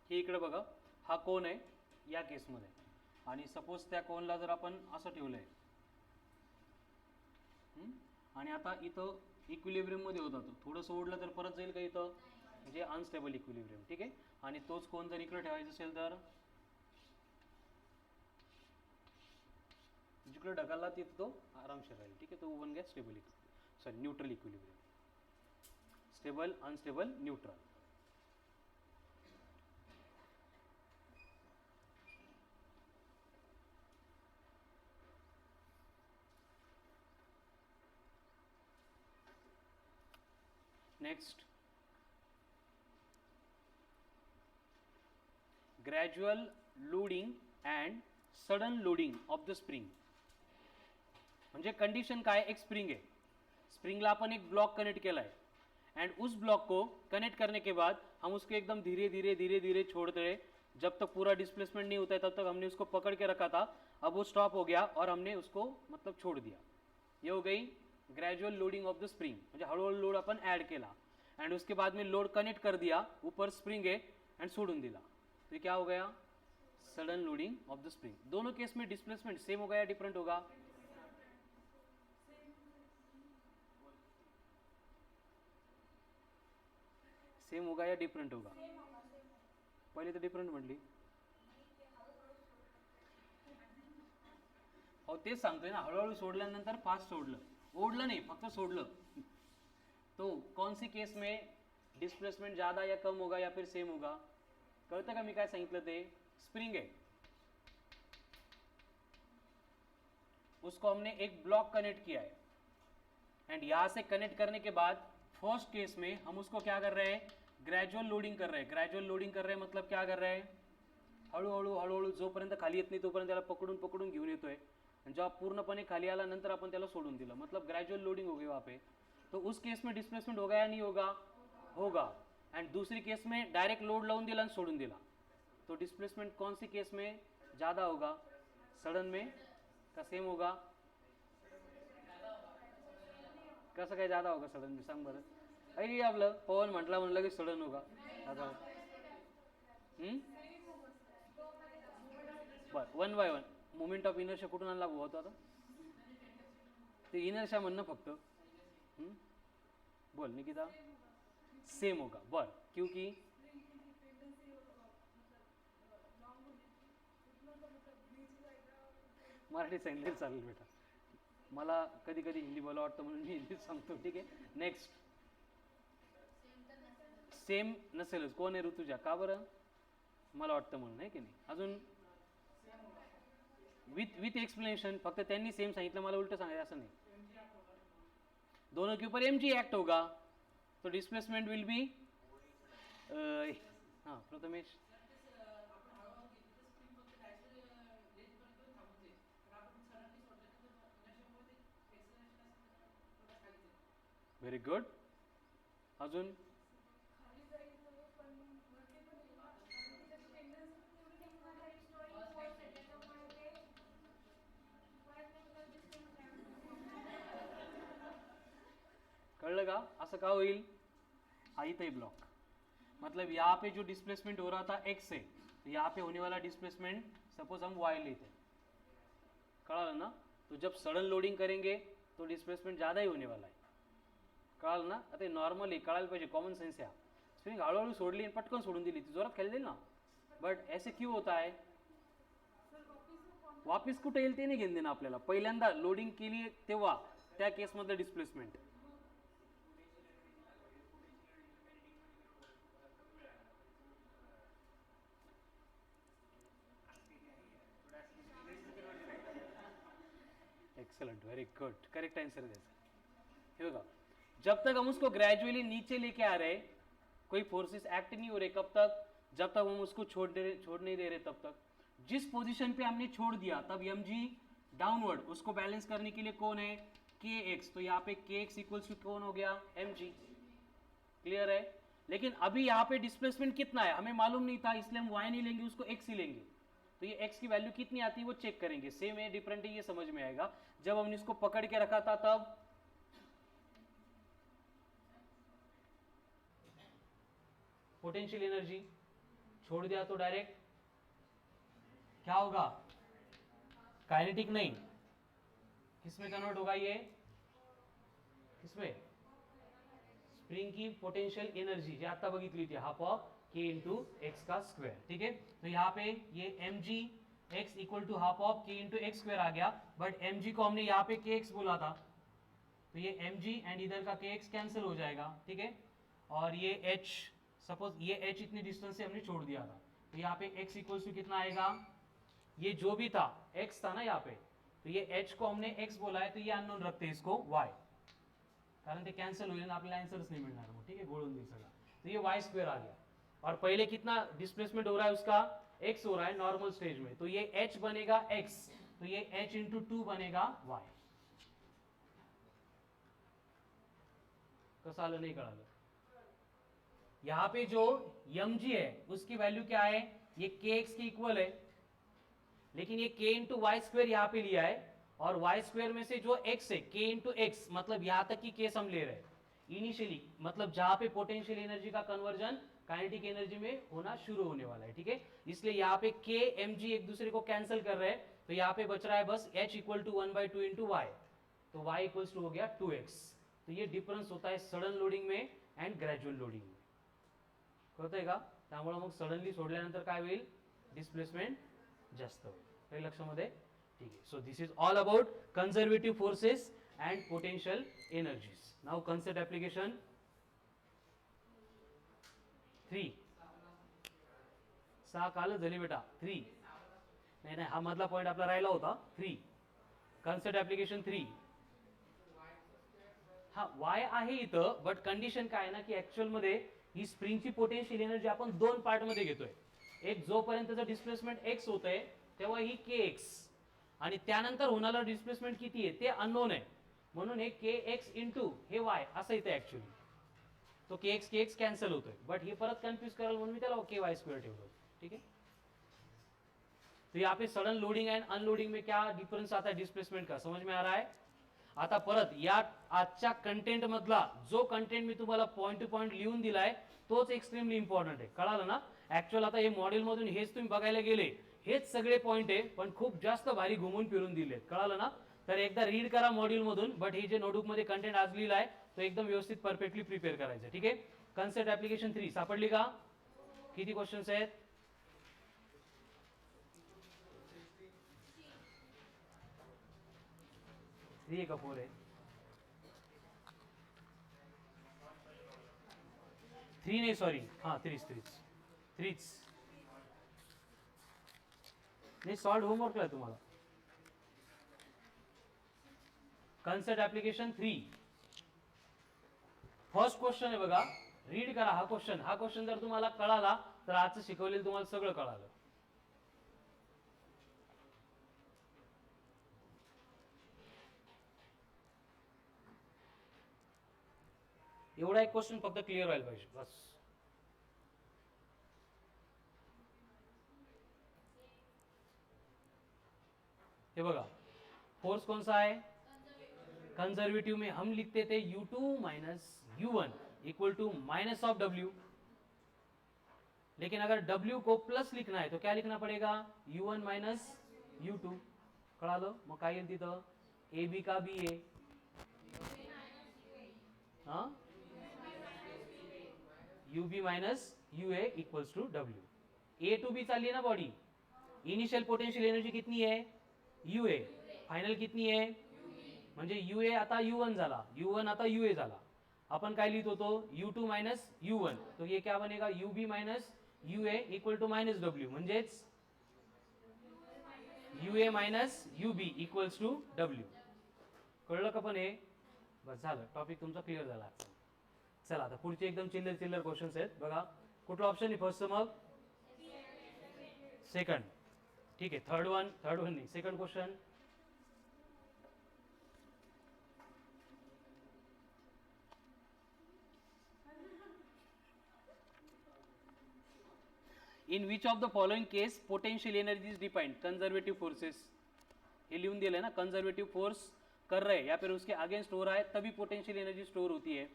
हे इकडे बघा, हा कोन आहे या केसमध्ये, आणि सपोज त्या कोनला जर आपण असं ठेवलंय, आणि आता इथं इक्विलिब्रियम मध्ये होता तो, थोडंसं ओढलं तर परत जाईल का इथं, म्हणजे अनस्टेबल इक्विलिब्रियम, ठीक आहे। आणि तोच कोन जर इकडे ठेवायचा असेल तर जिकडे ढकलला तिथं तो आरामशीर राहील, ठीक आहे। तो बन गया stable equilibrium, sorry neutral equilibrium, stable, unstable, neutral. Next, gradual loading and sudden loading of the spring. म्हणजे कंडीशन काय, एक स्प्रिंग है, स्प्रिंगला अपन एक ब्लॉक कनेक्ट केला है, एंड उस ब्लॉक को कनेक्ट करने के बाद हम उसको एकदम धीरे धीरे धीरे धीरे छोड़ते रहे, जब तक पूरा डिस्प्लेसमेंट नहीं होता है तब तक हमने उसको पकड़ के रखा था। अब वो स्टॉप हो गया और हमने उसको मतलब छोड़ दिया, ये हो गई gradual loading of the spring, म्हणजे हळूहळू लोड अपन ऐड केला, एंड उसके बाद में लोड कनेक्ट कर दिया, ऊपर स्प्रिंग है एंड सोडून दिला, तो क्या हो गया, sudden loading of the spring. दोनों केस में डिस्प्लेसमेंट सेम होगा या डिफरेंट होगा, सेम होगा या डिफरेंट होगा, पहिले तर डिफरंट म्हटली, हो तेच सांगतोय ना, हळूहळू सोडल्यानंतर फास्ट सोडलं, ओढलं नाही, फक्त सोडलं, तो कौन सी केस में डिस्प्लेसमेंट ज़्यादा या कम होगा या फिर सेम होगा, कळतं का मी काय सांगितलं ते, स्प्रिंग है, उसको हमने एक ब्लॉक कनेक्ट किया है, एंड यहां से कनेक्ट करने के बाद फर्स्ट केस में हम उसको क्या कर रहे हैं, ग्रॅज्युअल लोडिंग कर रहे हैं। ग्रॅज्युअल लोडिंग कर रहे हैं मतलब क्या कर रहे हैं, हळूहळू हळूहळू जोपर्यंत खाली येत नाही तोपर्यंत त्याला पकडून पकडून घेऊन येतोय, जेव्हा पूर्णपणे खाली आला नंतर आपण त्याला सोडून दिलं, मतलब ग्रॅज्युअल लोडिंग हो गई वहाँ पे। तो उस केस में डिस्प्लेसमेंट होगा या नहीं होगा, होगा। एंड दूसरी केस में डायरेक्ट लोड लावून दिला आणि सोडून दिला, तो डिस्प्लेसमेंट कौन सी केस में ज़्यादा होगा, सडन में का सेम होगा, कसं काय ज़्यादा होगा सडन में, सांग बरं, अरे आपलं पवन म्हटला म्हणलं की सडन होगा आता, बर one by one, moment of inertia कुठून आणला होता आता, ते इनर्शिया म्हणणं फक्त, बोल निकिता, सेम होगा, बर, क्योंकि मराठी सांगितलं चालेल बेटा, मला कधी कधी हिंदी बोला वाटतं म्हणून मी हिंदीत सांगतो, ठीक आहे। नेक्स्ट, सेम नसेलच, कोण आहे ऋतुजा, का बरं, मला वाटतं म्हणून, आहे की नाही, अजून विथ विथ एक्सप्लेनेशन, फक्त त्यांनी सेम सांगितलं, मला उलट सांगायचं असं नाही, दोनों के ऊपर एम जी एक्ट होगा, तो डिस्प्लेसमेंट विल बी, हाँ प्रथमेश, व्हेरी गुड, अजून कळलं का, असं का होईल, आइतई ब्लॉक, मतलब यहाँ पे जो डिस्प्लेसमेंट हो रहा था x से, तो यहाँ पे होने वाला डिस्प्लेसमेंट सपोज हम y लेते हैं, कळालं ना. तो जब सडन लोडिंग करेंगे तो डिस्प्लेसमेंट ज़्यादा ही होने वाला आहे, कळालं ना. आता नॉर्मली कळायला पाहिजे, कॉमन सेन्स या स्प्रिंग हळूहळू सोडली आणि पटकन सोडून दिली, ती जोरात खाली देईल ना. बट ऐसे क्यों होता है, वापिस कुठे येईल ते नाही घेऊन देणं आपल्याला, पहिल्यांदा लोडिंग केली तेव्हा त्या केसमधलं displacement. Excellent, very good, correct answer है. ये होगा जब तक हम उसको ग्रेजुअली नीचे लेके आ रहे, कोई फोर्सेस एक्ट नहीं हो रहे, कब तक, जब तक हम उसको छोड़ नहीं दे रहे तब तक. जिस पोजीशन पे हमने छोड़ दिया तब mg डाउनवर्ड, उसको बैलेंस करने के लिए कौन है, kx. तो यहाँ पे kx इक्वल्स टू कौन हो गया, mg. क्लियर है. लेकिन अभी यहाँ पे डिस्प्लेसमेंट कितना है हमें मालूम नहीं था, इसलिए हम y नहीं लेंगे, उसको x ही लेंगे. तो ये x की वैल्यू कितनी आती है वो चेक करेंगे, सेम है डिफरेंट है ये समझ में आएगा. जब हमने इसको पकड़ के रखा था तब पोटेंशियल एनर्जी, छोड़ दिया तो डायरेक्ट क्या होगा, काइनेटिक नहीं, किसमें कन्वर्ट होगा ये, किसमें, स्प्रिंग की पोटेंशियल एनर्जी जी आता बघितली थी, half of k into X का स्क्वायर. ठीक है. तो यहाँ पे ये mg x equal to half of k into X square आ गया, बट mg को हमने यहाँ पे kx बोला था, तो ये mg एंड इधर का kx कैंसिल हो जाएगा. ठीक है. और ये h, सपोज ये h इतनी डिस्टेंस से हमने छोड़ दिया था, तो यहाँ पे x इक्वल्स टू कितना आएगा, ये जो भी था x था ना यहाँ पे, तो ये h को हमने x बोला है, तो ये अननोन रखते हैं इसको y, कारण ते कॅन्सल होईल ना, आपल्याला आन्सरच नाही मिळणार मग. ठीक है, गोळून देईल सगळा. तो ये y स्क्वायर आ गया, और पहले कितना डिस्प्लेसमेंट हो रहा है उसका, x हो रहा है नॉर्मल स्टेज में, तो ये h बनेगा x, तो ये h इंटू 2 बनेगा y. कसं आलं नाही कळालं. यहाँ पे जो mg है उसकी वैल्यू क्या है, ये kx के इक्वल है, लेकिन ये k इंटू वाई स्क्वायर यहाँ पे लिया है, और y स्क्वायर में से जो x है k इंटू एक्स, मतलब यहाँ तक की केस हम ले रहे हैं इनिशियली, मतलब जहां पे पोटेंशियल एनर्जी का कन्वर्जन काइनेटिक एनर्जी में होना शुरू होने वाला है. ठीक है. इसलिए यहाँ पे k mg एक दूसरे को कैंसिल कर रहे हैं, तो यहाँ पे बच रहा है बस h equal to 1/2 into Y, तो y इक्वल्स टू हो गया 2x. तो ये डिफरन्स होता है सडन लोडिंग में एंड ग्रॅज्युअल लोडिंग में, कळतंय का. त्यामुळे मग सडनली सोडल्यानंतर काय होईल, डिस्प्लेसमेंट जास्त होईल. काही लक्षामध्ये. ठीक आहे. So this is all about conservative forces and potential energies. Now concept application 3. 6 काल झाली बेटा, 3 नाही नाही, हा मधला पॉइंट आपला राहिला होता 3. Concept application 3. हा वाय आहे इथं, बट कंडिशन काय आहे ना की ऍक्च्युअल मध्ये ही स्प्रिंगची पोटेन्शियल एनर्जी आपण दोन पार्ट मध्ये घेतोय. एक जोपर्यंतचं डिस्प्लेसमेंट x होतंय तेव्हा ही kx, आणि त्यानंतर होणारा डिस्प्लेसमेंट किती आहे ते अननोन आहे, म्हणून हे kx इंटू हे y असं येतं ऍक्च्युअली. तो kx कॅन्सल होतोय, बट हे परत कन्फ्यूज कराल म्हणून मी त्याला ky स्क्वेअर ठेवतो. ठीक है. तो यहाँ पे सडन लोडिंग एंड अनलोडिंग में क्या डिफरेंस आता है डिस्प्लेसमेंट का, समझ में आ रहा है. आता परत या आजच्या कंटेंट मधला जो कंटेंट मी तुम्हाला पॉइंट टू पॉइंट लिहून दिलाय तोच एक्स्ट्रीमली इंपॉर्टंट आहे, कळालं ना. ऍक्च्युअल आता हे मॉड्यूल मधून हेच तुम्ही बघायला गेले, हेच सगळे पॉइंट आहे, पण खूप जास्त भारी घुमून फिरून दिले, कळालं ना. तर एकदा रीड करा मॉड्यूल मधून, बट हे जे नोटबुक मध्ये कंटेंट आज लिहिलाय तो एकदम व्यवस्थित परफेक्टली प्रिपेअर करायचं. ठीक आहे. कन्सेप्ट ऍप्लिकेशन 3 सापडली का, किती क्वेश्चन्स आहेत, 3 का 4 है, 3 नहीं सॉरी, हाँ 3 नहीं, सॉल्व होमवर्क है तुम्हाला. कन्सेप्ट ऍप्लिकेशन 3 फर्स्ट क्वेश्चन आहे बघा, रीड करा हा क्वेश्चन. हा क्वेश्चन जर तुम्हाला कळाला तर आजचं शिकवलेलं तुम्हाला सगळं कळालं. एवढा एक क्वेश्चन फक्त क्लिअर व्हायला पाहिजे बस. ये बघा, फोर्स कौन सा है, कंजर्वेटिव में हम लिखते थे u2 minus u1, equal to minus of W, लेकिन अगर W को प्लस लिखना है तो क्या लिखना पड़ेगा, U1 माइनस U2. कळालं, मग काय येईल तिथं, AB का BA, हा UB minus UA equals to W. A to B चालली है ना बॉडी. इनिशियल पोटेंशियल एनर्जी कितनी है, UA. फायनल कितनी है, म्हणजे UA आता U1 झाला, U1 आता UA झाला. अपन काय लिहित होतो, U2 माइनस U1, तो ये क्या बनेगा, UB minus UA equal to minus W, म्हणजेच UA minus UB equals to W. कळलं का पण हे, बस झालं, टॉपिक तुमचा क्लिअर झाला. चला आता पुढचे एकदम चिल्लर चिल्लर क्वेश्चन्स आहेत बघा. कुठला ऑप्शन आहे फर्स्ट, मग सेकंड. ठीक आहे, थर्ड वन नाही, second question. In which of the following case potential energy is defined, conservative forces. ये लिखून दिया है ना, कंजर्वेटिव फोर्स कर रहे हैं या फिर उसके अगेंस्ट हो रहा है तभी पोटेंशियल एनर्जी स्टोर होती है.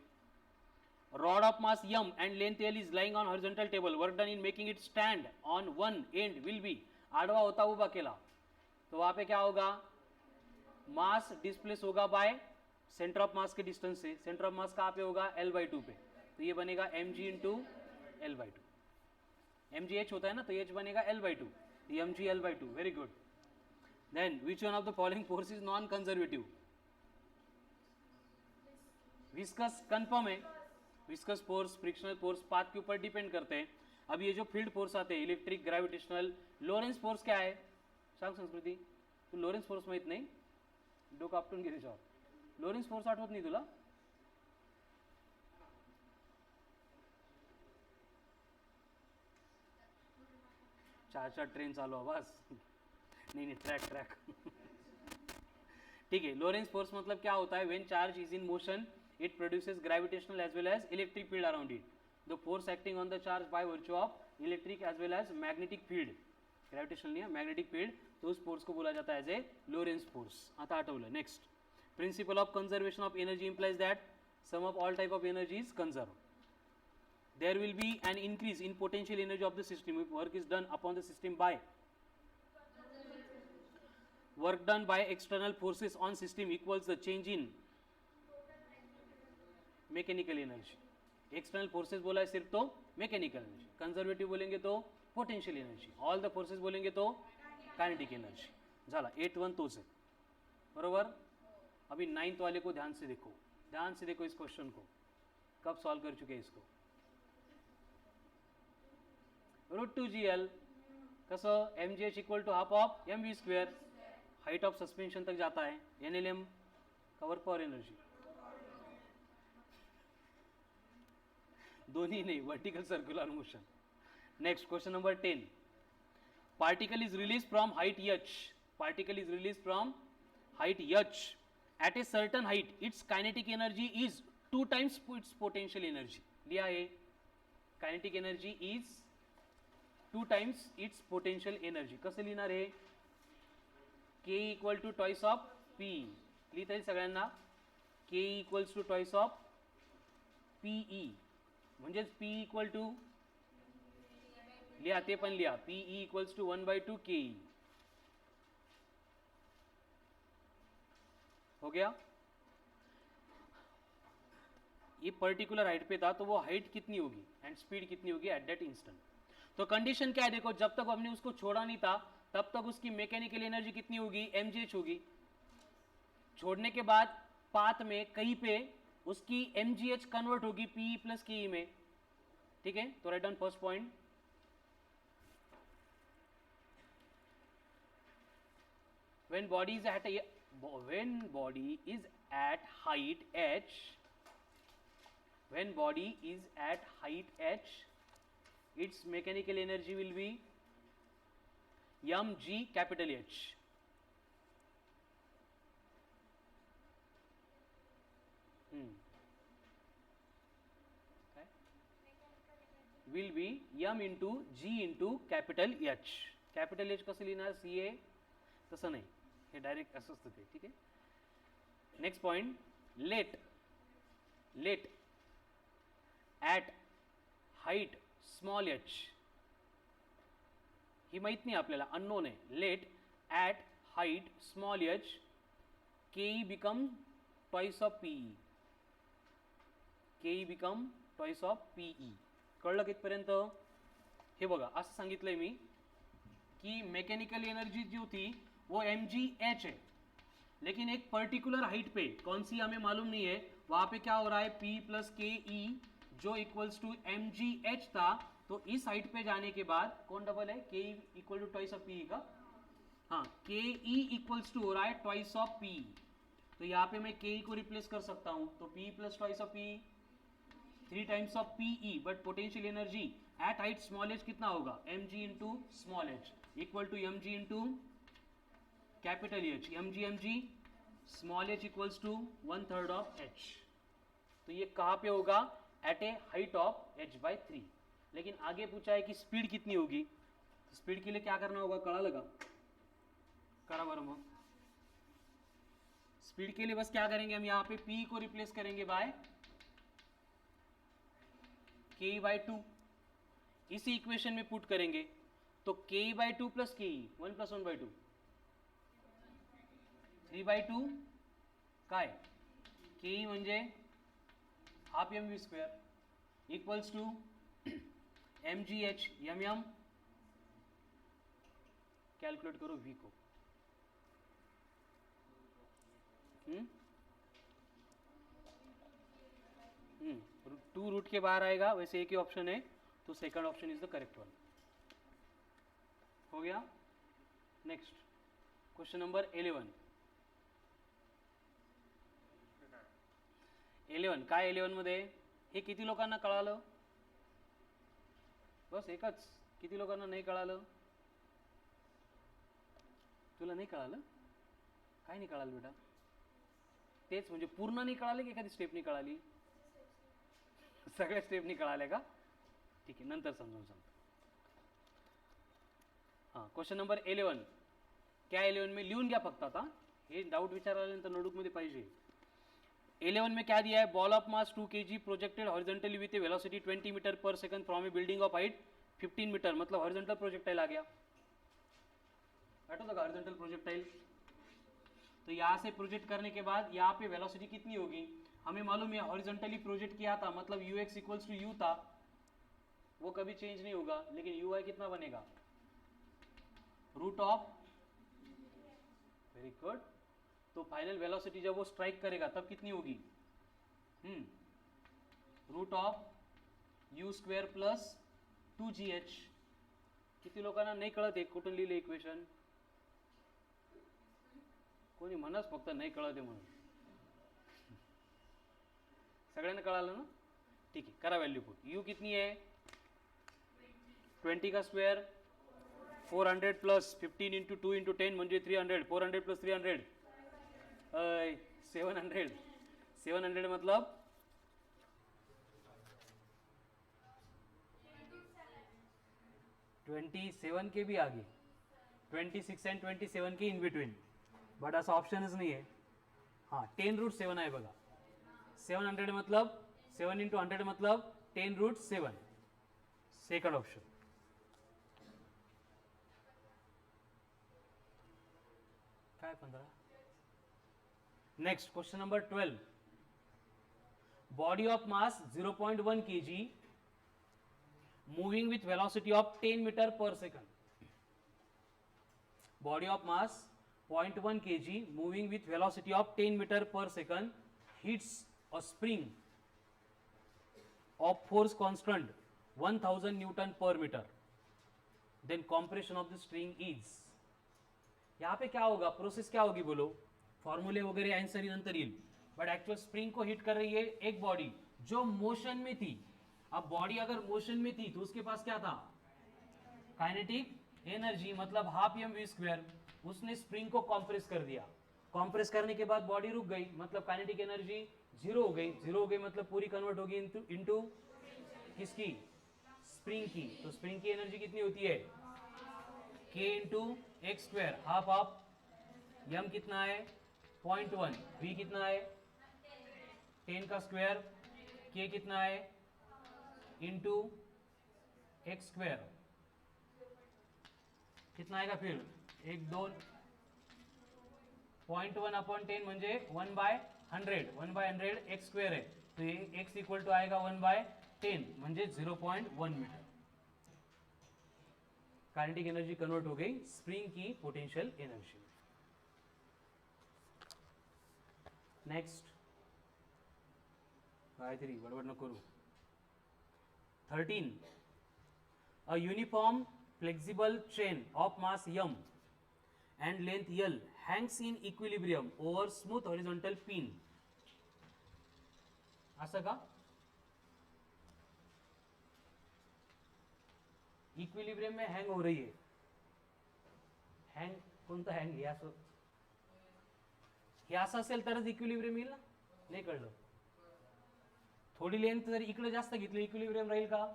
Rod of mass m and length l is lying on horizontal table. Work done in making it stand on one end will be, आड़वा होता उबा केला तो वहां पे क्या होगा, मास डिस्प्लेस होगा बाय सेंटर ऑफ मास के डिस्टेंस से. सेंटर ऑफ मास कहाँ पे होगा, L/2 पे, तो ये बनेगा mg into L/2. mg h होता है ना, तो h बनेगा L/2, mg L/2. Very good. Then which one of the following force is non conservative. Viscous confirm है, viscous force, frictional force path के ऊपर डिपेंड करते हैं. अब ये जो फील्ड फोर्स आते हैं, इलेक्ट्रिक, ग्रेविटेशनल, लोरेंस फोर्स क्या है, सांग संस्कृती, तू लोरेंस फोर्स माहित नाही, डोकं आपटून घे त्याच्यावर. लोरेंस फोर्स आठवत नाही तुला, चार ट्रेन चालू आवाज नहीं ट्रैक. ठीक है, लोरेंस फोर्स मतलब क्या होता है, when charge is in motion it produces gravitational as well as electric field around it. The force acting on the charge by virtue of electric as well as magnetic field, gravitational नहीं है, magnetic field, तो उस force को बोला जाता है as a Lorentz force. आता आठवलं. Next, principle of conservation of energy implies that sum of all type of energy is conserved. There will be an increase in potential energy of the system if work is done upon the system by, work done by external forces on system equals the change in mechanical energy. External forces बोला है सिर्फ तो mechanical energy, conservative बोलेंगे तो potential energy, all the forces बोलेंगे तो kinetic energy. झाला 8-1 तोच है, बरोबर. अभी 9th वाले को ध्यान से देखो, ध्यान से देखो इस क्वेश्चन को, कब सॉल्व कर चुके हैं इसको. √2gl कसं, mgh equal to half of mv², height of suspension तक जाता है. NLM का वर्क पावर एनर्जी, दोनों नहीं, vertical circular motion. Next question number 10. Particle is release from height h, particle is release from height h at a certain height, its kinetic energy is 2 times its potential energy. लिया है, kinetic energy is 2 times its potential energy. कसं लिहिणार आहे, k equal to twice of p, लिहिता येईल सगळ्यांना, k equals to twice of pe, म्हणजेच P equal to, लिहा ते पण लिहा, Pe इक्वल्स टू 1/2 ke. हो गया. ये पर्टिकुलर हाइट पे था तो वो हाइट कितनी होगी एंड स्पीड कितनी होगी एट दैट इंस्टेंट. तो कंडीशन क्या है, देखो, जब तक हमने उसको छोड़ा नहीं था तब तक उसकी मैकेनिकल एनर्जी कितनी होगी, mgh होगी. छोड़ने के बाद पाथ में कहीं पे उसकी mgh कन्वर्ट होगी Pe प्लस ke में. ठीक है, तो write down first point. when body is at height h, when body is at height h, its mechanical energy will be mg capital H. will be m into g into capital H. capital H कसं लिहिणार, CA, तसं नाही, हे direct असं असतं ते. ठीक आहे. Next point, let at height small H, ही माहित नाही आपल्याला, अननोन आहे. Let at height small H KE become twice of PE, KE become twice of PE. कळलं कितपर्यंत? हे बघा असं सांगितलंय मी कि मैकेनिकल एनर्जी जो थी वो mgh है, लेकिन एक पर्टिकुलर हाइट पे, कौन सी हमें मालूम नहीं है, वहां पे क्या हो रहा है, P प्लस के ई जो इक्वल्स टू mgh था, तो इस हाइट पे जाने के बाद कौन डबल है, K equal to twice of P का, हाँ के ई इक्वल्स टू हो रहा है ट्वाइस ऑफ पी. तो यहाँ पे मैं के को रिप्लेस कर सकता हूँ, तो P plus twice of P 3 times of PE, but potential energy at height small H कितना होगा, mg into small H equal to mg into capital H, mg small H equals to 1/3 of h. तो ये कहाँ पे होगा, eight A height of h/3. लेकिन आगे पूछा है कि स्पीड कितनी होगी, तो स्पीड के लिए क्या करना होगा, कड़ा लगा करा बरं मग. स्पीड के लिए बस क्या करेंगे, हम यहाँ पे p को रिप्लेस करेंगे बाय k/2, इसी इक्वेशन में पुट करेंगे, तो k/2 प्लस के 1 प्लस 1/2 3/2 काय, के म्हणजे half mv² equals to mgh mm. Calculate करो v को. टू रूट के बाहर आएगा, वैसे एक ही ऑप्शन है, तो second option is the correct one. हो गया. Next question number 11. 11 काय 11 मध्ये, हे किती लोकांना कळालं, बस एकच, किती लोकांना नाही कळालं, तुला नाही कळालं, काय नाही कळालं बेटा, तेच म्हणजे पूर्ण नाही कळाले की एखादी स्टेप नाही कळाली, सगळ्या स्टेप नाही कळाल्या का, ठीक आहे नंतर समजून सांगतो. हां क्वेश्चन नंबर 11, क्या 11 में लिहून घ्या फक्त, आता हे डाऊट विचारल्यानंतर नोटबुकमध्ये पाहिजे. 11 में क्या दिया है, ball of mass 2 kg projected horizontally with a velocity 20 meter per second from a building of height 15 meter, मतलब हॉरिजॉन्टल प्रोजेक्टाइल आ गया, बैठो तो हॉरिजॉन्टल प्रोजेक्टाइल. तो यहाँ से प्रोजेक्ट करने के बाद यहाँ पे वेलोसिटी कितनी होगी, हमें मालूम है हॉरिजॉन्टली प्रोजेक्ट किया था, मतलब ux इक्वल्स टू u था, वो कभी चेंज नहीं होगा, लेकिन ui कितना बनेगा, रूट ऑफ, वेरी गुड. तो फाइनल वेलोसिटी जब वो स्ट्राइक करेगा तब कितनी होगी, root of u² plus 2gh. किती लोकांना नाही कळत, एक कुठून लिहिले इक्वेशन, कोणी म्हणच फक्त नाही कळते म्हणून, सगळ्यांना कळालं ना, ठीक आहे करा व्हॅल्यू पुट. u कितनी है 20 का स्क्वायर 400 प्लस 15 इंटू 2 इंटू 10 म्हणजे 300, 400 प्लस 300 700, 700 मतलब 27 के भी आगे, 26 एंड 27 के इन बिटवीन, बट असा ऑप्शनच नाही आहे. हां 10√7 आहे बघा, 700 मतलब 7 इंटू 100 मतलब 10√7, सेकंड ऑप्शन. काय 15. Next question number 12. Body of mass 0.1 kg moving with velocity of 10 meter per second. Body of mass 0.1 kg moving with velocity of 10 meter per second hits a spring of force constant 1000 Newton per meter. Then compression of the string is. यहाँ पे क्या होगा, process क्या होगी बोलो, फॉर्मूले वगैरह answer ही नंतर येईल, बट एक्चुअल स्प्रिंग को हिट कर रही है एक बॉडी जो मोशन में थी. अब बॉडी अगर मोशन में थी तो उसके पास क्या था, काइनेटिक एनर्जी, मतलब हाफ mv². उसने स्प्रिंग को कॉम्प्रेस कर दिया, कॉम्प्रेस करने के बाद बॉडी रुक गई, मतलब काइनेटिक एनर्जी जीरो हो गई, जीरो हो गई मतलब पूरी कन्वर्ट होगी इनटू किसकी, स्प्रिंग की. तो स्प्रिंग की एनर्जी कितनी होती है, k into x², half of m कितना है 0.1, v कितना है 10 का स्क्वायर, k कितना है इंटू एक्स स्क्वायर कितना आएगा फिर 1.1/10 म्हणजे 1/100 एक्स स्क्वेअर आहे, तो ये एक्स इक्वल टू आएगा 1/10 म्हणजे 0.1 मीटर. काइनेटिक एनर्जी कन्वर्ट हो गई स्प्रिंग की पोटेंशियल एनर्जी. नेक्स्ट गायत्री बड़बड़ न करू. 13. A uniform flexible chain of mass m and length L hangs in equilibrium over smooth horizontal pin. असं का? इक्विलिब्रियम में हँग हो रही है. हँग कोणतं हँग? हे असं असेल तरच इक्विलिब्रियम येईल ना. नाही कळलं. थोड़ी लेंथ जर इकडे जास्त घेतली इक्विलिब्रियम रहेगा का?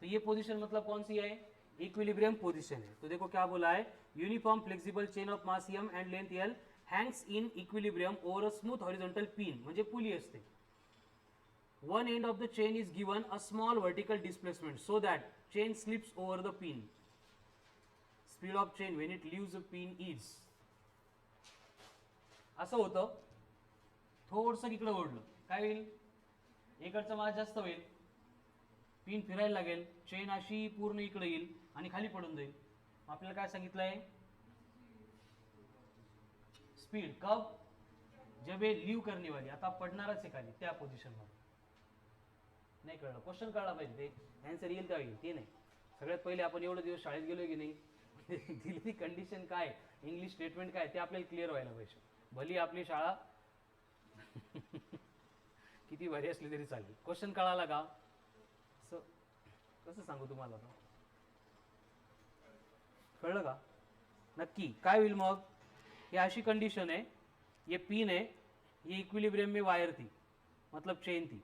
तो ये पोजीशन मतलब कौन सी है? इक्विलिब्रियम पोजीशन है. तो देखो क्या बोला है, uniform flexible chain of mass m end length l hangs in equilibrium over a smooth horizontal pin, म्हणजे पुली असते. One end of the chain is given a small vertical displacement so that chain slips over the pin. Speed of chain when it leaves a pin is. असं होतं. थोडंसं इकडे ओढलं काय होईल? इकडचा मास जास्त होईल, पिन फिरायला लागेल, चेन अशी पूर्ण इकडे येईल आणि खाली पडून जाईल. आपल्याला काय सांगितलंय? स्पीड कब जब ये लीव करने वाली, आता पडणारच आहे खाली त्या पोझिशन मध्ये. नाही कळलं? क्वेश्चन कळला पाहिजे, ते आन्सर येईल त्या येईल ते नाही. सगळ्यात पहिले आपण एवढे दिवस शाळेत गेलोय की नाही, दिलेली कंडिशन काय, इंग्लिश स्टेटमेंट काय ते आपल्याला क्लिअर व्हायला पाहिजे. भली आपली शाळा किती भारी असली तरी चालेल. क्वेश्चन कळाला का? कसं सांगू तुम्हाला आता? कळलं का? नक्की काय होईल मग? ये अशी कंडीशन है, ये पिन है, ये इक्विलिब्रियम में वायर थी मतलब चेन थी,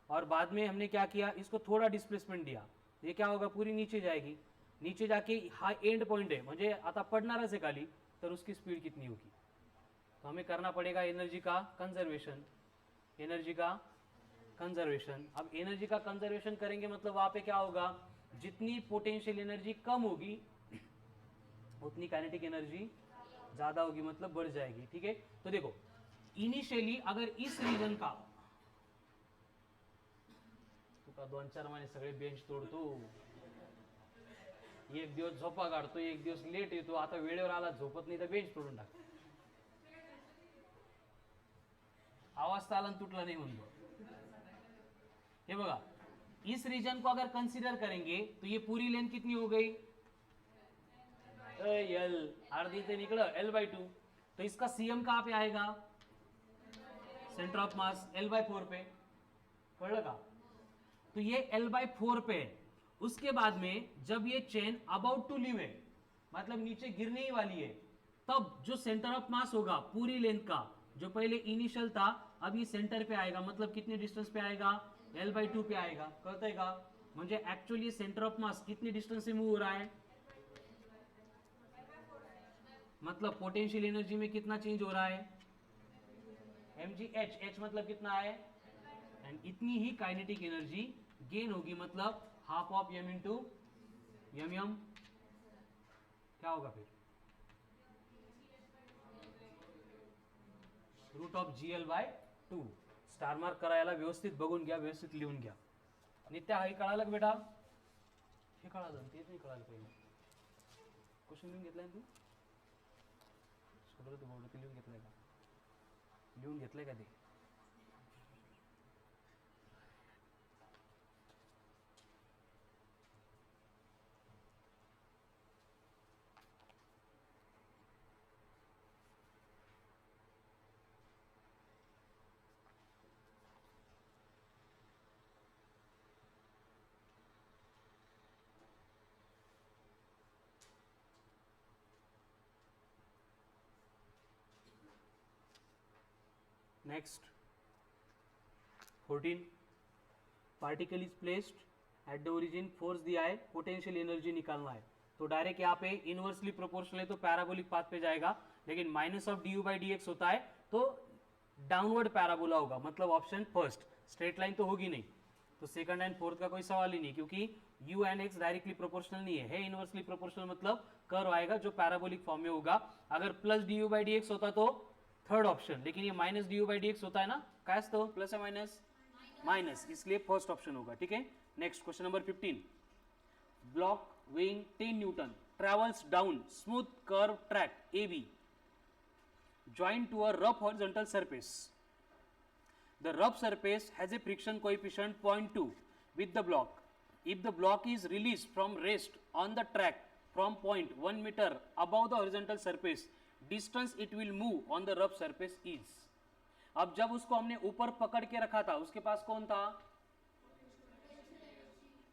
और बाद में हमने क्या किया, इसको थोड़ा डिस्प्लेसमेंट दिया. ये क्या होगा? पूरी नीचे जाएगी. नीचे जाके हा एंड पॉइंट है, म्हणजे आता पडणारच आहे खाली, तर उसकी स्पीड कितनी होगी? तो हमें करना पड़ेगा एनर्जी का कंजर्वेशन. एनर्जी का कंजर्वेशन. अब एनर्जी का कंजर्वेशन करेंगे मतलब वहां पे क्या होगा? जितनी पोटेंशियल एनर्जी कम होगी उतनी काइनेटिक एनर्जी ज्यादा होगी, मतलब बढ़ जाएगी. ठीक है. तो देखो इनिशियली अगर इस रीजन का तुका 2-4 महिने सगळे बेंच तोडतो, एक दिवस झोपा काढतो, एक दिवस लेट येतो, आता वेळेवर आला झोपत नाही तर बेंच तोडून टाक. आवाज तालन तुटला नहीं म्हणतो. ये बघा, इस रीजन को अगर कंसीडर करेंगे तो ये पूरी लेंथ कितनी हो गई? एल. आधी से निकला L/2. तो इसका CM कहाँ पे आएगा? सेंटर ऑफ मास L/4 पे. कळलं का? तो ये L/4 पे है. उसके बाद में जब ये चेन अबाउट टू लीव है, मतलब नीचे गिरने ही वाली है, तब जो सेंटर ऑफ मास होगा पूरी लेंथ का, जो पहले इनिशियल था अब ये सेंटर पे आएगा, मतलब कितने डिस्टेंस पे आएगा? L/2 पे आएगा. कळतंय का? म्हणजे ऍक्च्युअली सेंटर ऑफ मास कितने डिस्टेंस से मूव हो रहा है, मतलब पोटेंशियल एनर्जी में कितना चेंज हो रहा है? mgh. h मतलब कितना है? एंड इतनी ही काइनेटिक एनर्जी गेन होगी, मतलब half of m into m. क्या होगा फिर? Root of GL/2. Star mark करायला व्यवस्थित बघून घ्या, व्यवस्थित लिहून घ्या. नित्या हे कळालं का बेटा? हे कळालं, तेच नाही कळालं पहिले. क्वेश्चन लिहून घेतलाय तू? तू बोललो ते लिहून घेतलंय का? लिहून घेतलंय का ते? Next 14. Particle is placed at the origin, force दिया है, पोटेंशियल एनर्जी निकालना है. तो डायरेक्ट यहाँ पे इनवर्सली प्रोपोर्शनल है तो पैराबोलिक पाथ पे जाएगा, लेकिन माइनस ऑफ du/dx होता है तो डाउनवर्ड पैराबोला होगा, मतलब ऑप्शन फर्स्ट. स्ट्रेट लाइन तो होगी नहीं. तो सेकंड एंड फोर्थ का कोई सवाल ही नहीं, क्योंकि u and x directly proportional नहीं है इनवर्सली प्रोपोर्शनल, मतलब कर्व आएगा जो पैराबोलिक फॉर्म में होगा। अगर plus D by D x होता तो थर्ड ऑप्शन, लेकिन ये minus D by D x होता है ना, काय असतं प्लस है माइनस माइनस, इसलिए फर्स्ट ऑप्शन होगा। ठीक है, next question number 15, block weighing 10 Newton travels down smooth curved track AB joined to a rough horizontal surface. The rough surface has a friction coefficient 0.2 with the block. If the block is released from rest on the track from point 1 meter above the horizontal surface, distance it will move on the rough surface is. अब जब उसको हमने ऊपर पकड़ के रखा था उसके पास कौन था,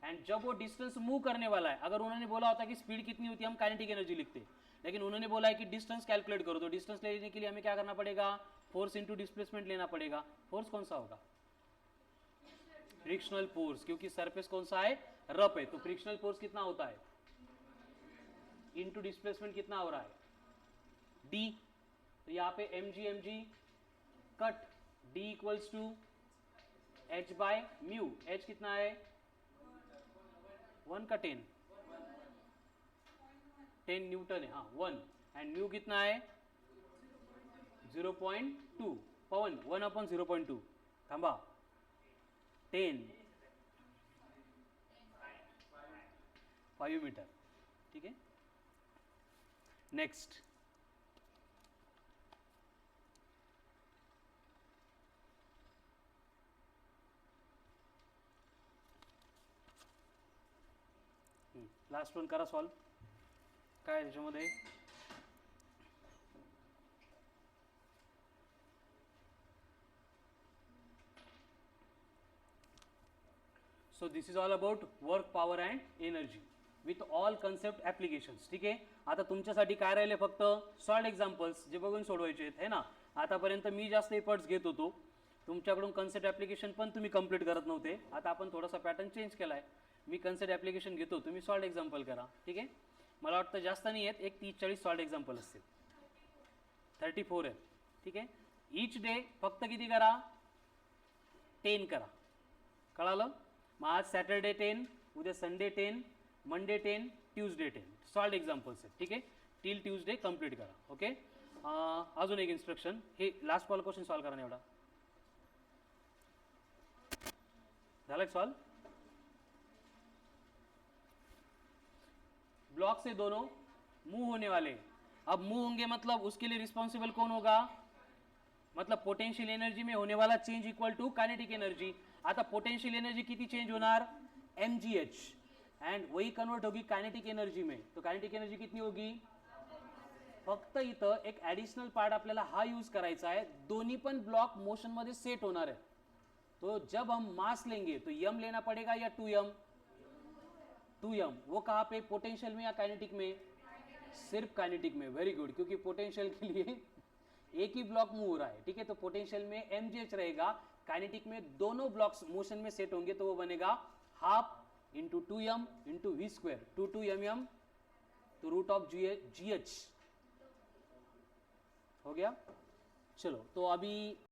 एंड जब वो डिस्टेंस मूव करने वाला है, अगर उन्होंने बोला होता कि स्पीड कितनी होती है हम काइनेटिक एनर्जी लिखते, लेकिन उन्होंने बोला है कि डिस्टेंस कैलकुलेट करो, तो डिस्टेंस लेने के लिए हमें क्या करना पड़ेगा, फोर्स इनटू डिस्प्लेसमेंट लेना पड़ेगा। फोर्स कौन सा होगा, फ्रिक्शनल फोर्स, क्योंकि सरफेस कौन सा है, रफ है, तो फ्रिक्शनल फोर्स कितना होता है इनटू डिस्प्लेसमेंट कितना हो रहा है d, तो यहाँ पे mg cut d equals to h by mu, h कितना है 1 का 10 न्यूटन है, हाँ 1, एंड म्यू कितना है 0.2, पवन 1/0.2, थांबा 10 5 मीटर। ठीक है, नेक्स्ट लास्ट वन करा सॉल्व, काय त्याच्यामध्ये सो this is all about work power and energy with all concept applications. ठीक आहे, आता तुमच्यासाठी काय राहिले फक्त सॉल्ड एक्झाम्पल्स जे बघून सोडवायचे आहेत है ना। आतापर्यंत मी जास्त एफर्ट्स घेत होतो, तुमच्याकडून कन्सेप्ट ॲप्लिकेशन पण तुम्ही कंप्लीट करत नव्हते, आता आपण थोडासा पॅटर्न चेंज केला आहे, मी कन्सेप्ट ॲप्लिकेशन घेतो, तुम्ही सॉल्ड एक्झाम्पल करा। ठीक आहे, मला वाटतं जास्त नाही आहेत, एक 30-40 सॉल्ड एक्झाम्पल असतील, 34 आहे। ठीक आहे, ईच डे फक्त किती करा 10 करा, कळालं। मग आज सॅटरडे 10, उद्या Sunday 10, Monday 10, Tuesday 10 solved examples आहेत। ठीक आहे, टिल ट्यूजडे कंप्लीट करा। ओके, अजून एक इन्स्ट्रक्शन, हे लास्ट कॉल क्वेश्चन सॉल्व करा, एवढा झालं सॉल्व। ब्लॉक से दोनों मूव होने वाले, अब मूव होंगे मतलब उसके लिए रिस्पॉन्सिबल कौन होगा, मतलब पोटेंशियल एनर्जी में होने वाला change equal to kinetic energy. आता पोटेंशियल एनर्जी किती चेंज होणार mgh, एंड वही कन्वर्ट होगी काइनेटिक एनर्जी में, तो काइनेटिक एनर्जी कितनी होगी, फक्त इथं एक ॲडिशनल पार्ट आपल्याला हा यूज करायचा आहे, दोन्ही पण ब्लॉक मोशन मध्ये सेट होणार है, तो जब हम मास लेंगे तो m लेना पड़ेगा या 2m, 2m, वो कहाँ पे पोटेंशियल में या काइनेटिक में, सिर्फ काइनेटिक में, वेरी गुड, क्योंकि पोटेंशियल के लिए एक ही ब्लॉक मूव हो रहा है। ठीक है, तो पोटेंशियल में mgh रहेगा, काइनेटिक में दोनों ब्लॉक्स मोशन में सेट होंगे, तो वो बनेगा half into 2m into V square, 2 तो रूट ऑफ gh हो गया। चलो, तो अभी